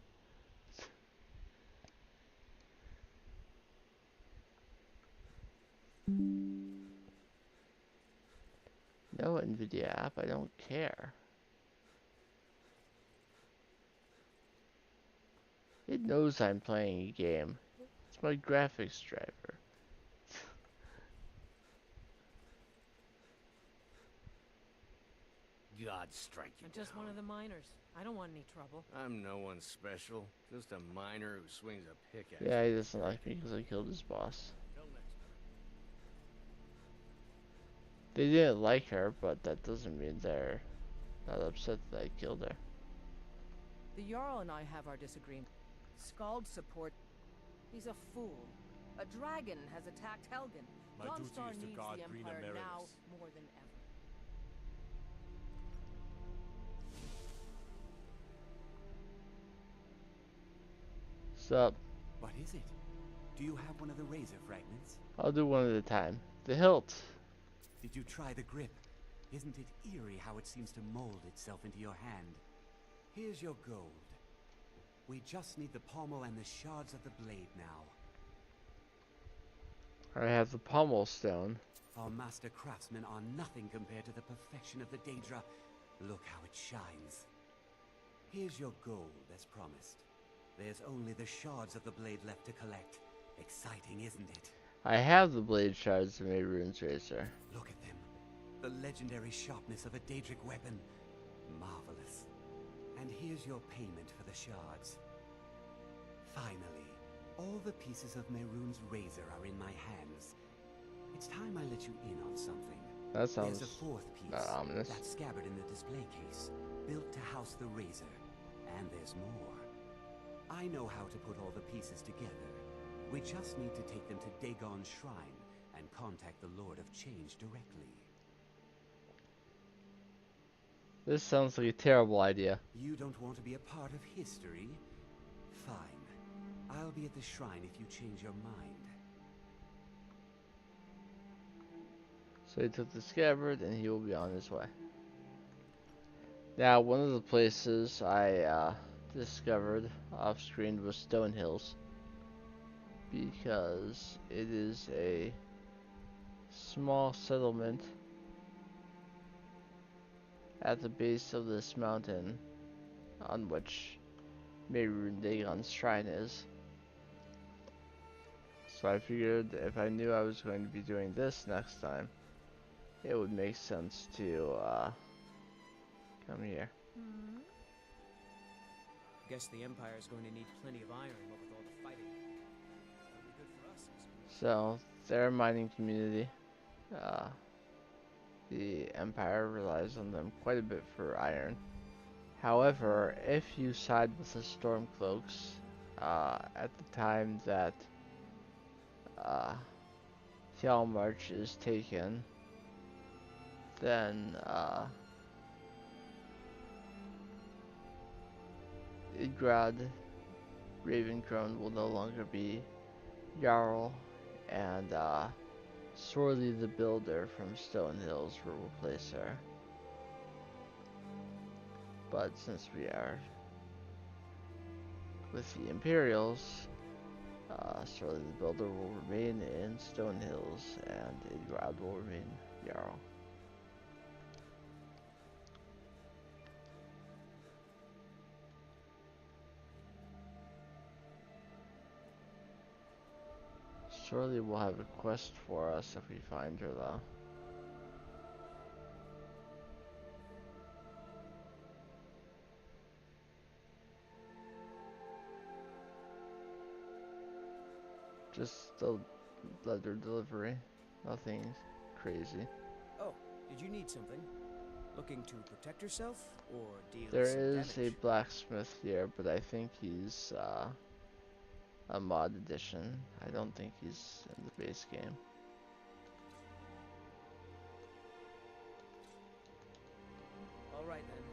No NVIDIA app, I don't care. It knows I'm playing a game. It's my graphics driver. God strike you I'm just down. one of the miners. I don't want any trouble. I'm no one special. Just a miner who swings a pickaxe. Yeah, he doesn't like me because I killed his boss. Till next time. They didn't like her, but that doesn't mean they're not upset that I killed her. The Jarl and I have our disagreement. Skald support. He's a fool. A dragon has attacked Helgen. My duty Dawnstar is to needs guard the Green Empire now Americus. more than ever. Sup? What is it? Do you have one of the razor fragments? I'll do one at a time. The hilt. Did you try the grip? Isn't it eerie how it seems to mold itself into your hand? Here's your gold. We just need the pommel and the shards of the blade now. I have the pommel stone. Our master craftsmen are nothing compared to the perfection of the Daedra. Look how it shines. Here's your gold, as promised. There's only the shards of the blade left to collect. Exciting, isn't it? I have the blade shards of Mehrunes razor. Look at them. The legendary sharpness of a Daedric weapon. Marvelous. And here's your payment for the shards. Finally, all the pieces of Mehrunes razor are in my hands. It's time I let you in on something. That sounds There's a fourth piece, ominous. that scabbard in the display case, built to house the razor. And there's more. I know how to put all the pieces together. We just need to take them to Dagon's shrine and contact the Lord of Change directly. This sounds like a terrible idea. You don't want to be a part of history? Fine. I'll be at the shrine if you change your mind. So he took the scabbard and he will be on his way. Now, one of the places I discovered off screen was Stone Hills, because it is a small settlement at the base of this mountain on which Mehrunes Dagon's shrine is. So I figured if I knew I was going to be doing this next time, it would make sense to come here. Guess the Empire's going to need plenty of iron, what with all the fighting. That'll be good for us, I suppose. So, they're a mining community. The Empire relies on them quite a bit for iron. However, if you side with the Stormcloaks, at the time that March is taken, then Igrad Ravencrone will no longer be Jarl, and Sorley the Builder from Stone Hills will replace her. But since we are with the Imperials, Sorley the Builder will remain in Stone Hills, and Igrad will remain Jarl. Surely we'll have a quest for us if we find her, though. Just the letter delivery. Nothing crazy. Oh, did you need something? Looking to protect yourself or deal There some is a damage? blacksmith here, but I think he's a mod edition. I don't think he's in the base game. All right then.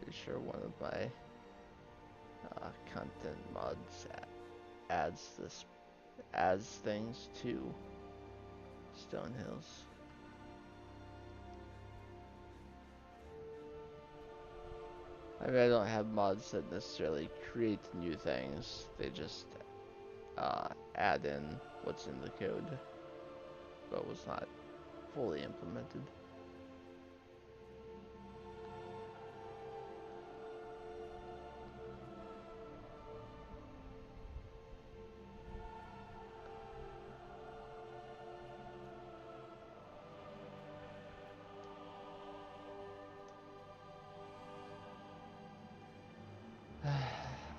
Pretty sure one of my content mods adds things to Stone Hills. I mean, I don't have mods that necessarily create new things. They just add in what's in the code, but was not fully implemented.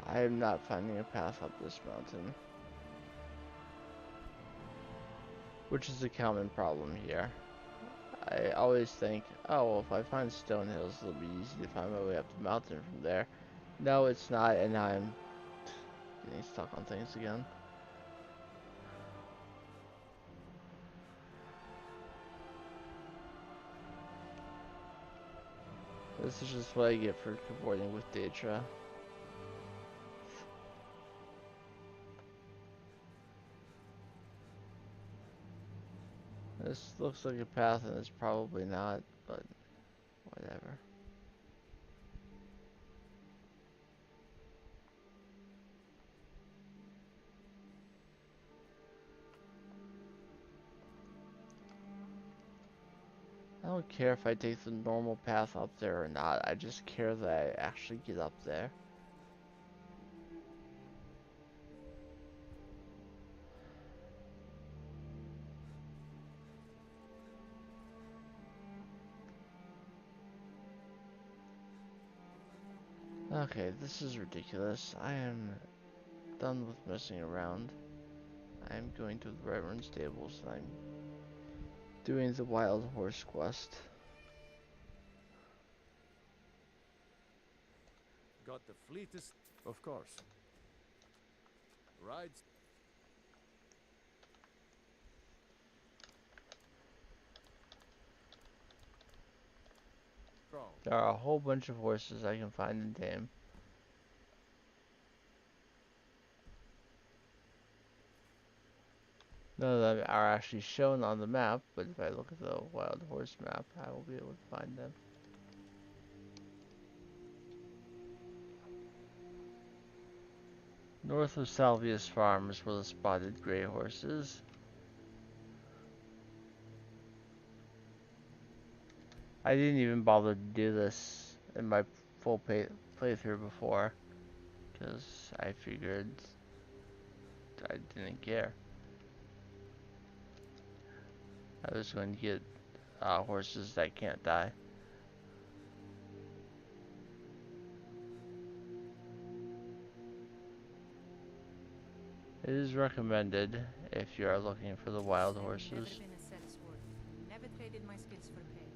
I am not finding a path up this mountain, which is a common problem here. I always think, oh, well, if I find Stone Hills, it'll be easy to find my way up the mountain from there. No, it's not, and I'm getting stuck on things again. This is just what I get for cavorting with Daedra. This looks like a path and it's probably not, but whatever. I don't care if I take the normal path up there or not, I just care that I actually get up there. Okay, this is ridiculous. I am done with messing around. I am going to the Right Stables and I'm doing the Wild Horse quest. Got the fleetest, of course. Rides. Strong. There are a whole bunch of horses I can find and tame. None of them are actually shown on the map, but if I look at the Wild Horse map, I will be able to find them. North of Salvius Farms were the spotted gray horses. I didn't even bother to do this in my full playthrough before, because I figured I didn't care. I was going to get horses that can't die. It is recommended if you are looking for the wild horses. Never been a sellsword. Never traded my skills for pay.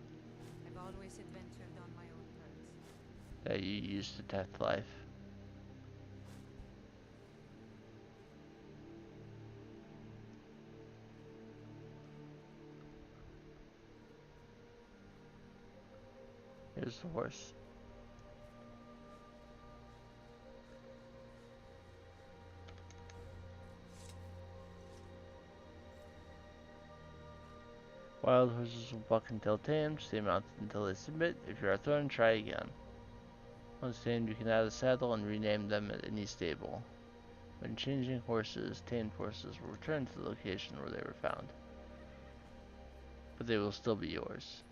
I've always adventured on my own terms. That you use to test life. Here's the horse. Wild horses will buck until tamed, stay mounted until they submit. If you are thrown, try again. Once tamed, you can add a saddle and rename them at any stable. When changing horses, tamed horses will return to the location where they were found. But they will still be yours.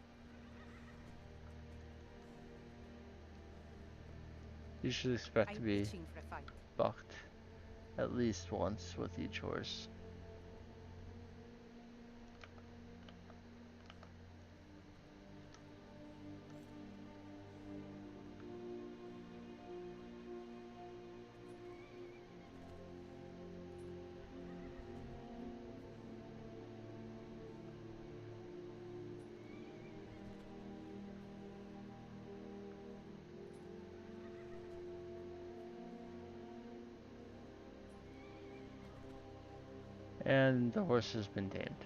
You should expect to be bucked at least once with each horse. And the horse has been tamed.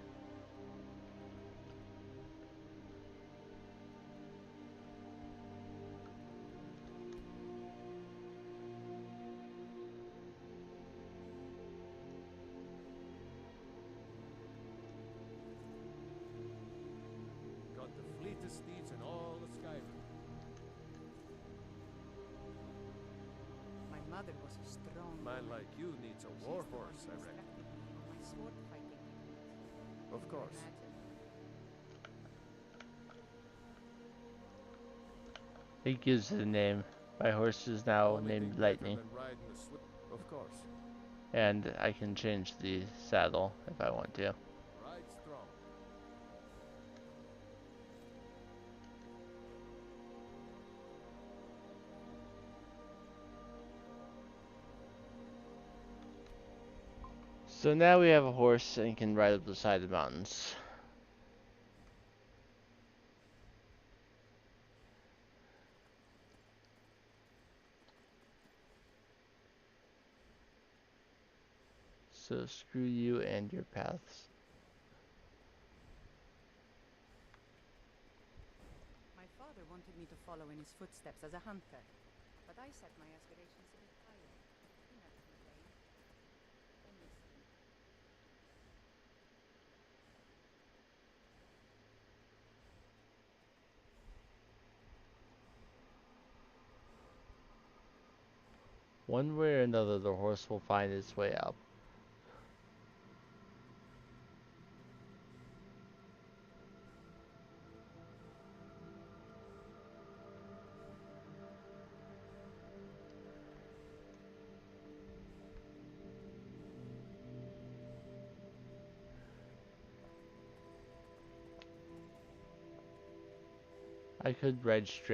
Got the fleetest steeds in all of Skyrim. My mother was a strong Man woman. like you needs a She's war the one horse, who I reckon. instructed me on my sword fighting techniques. Of Can you course. imagine? It gives it a name. My horse is now Only named thing better Lightning. than riding a of course. And I can change the saddle if I want to. Ride strong. So now we have a horse and can ride up the side of the mountains. So screw you and your paths. My father wanted me to follow in his footsteps as a hunter, but I set my aspirations a bit higher. He never complained. I miss him. One way or another, the horse will find its way up. I could ride straight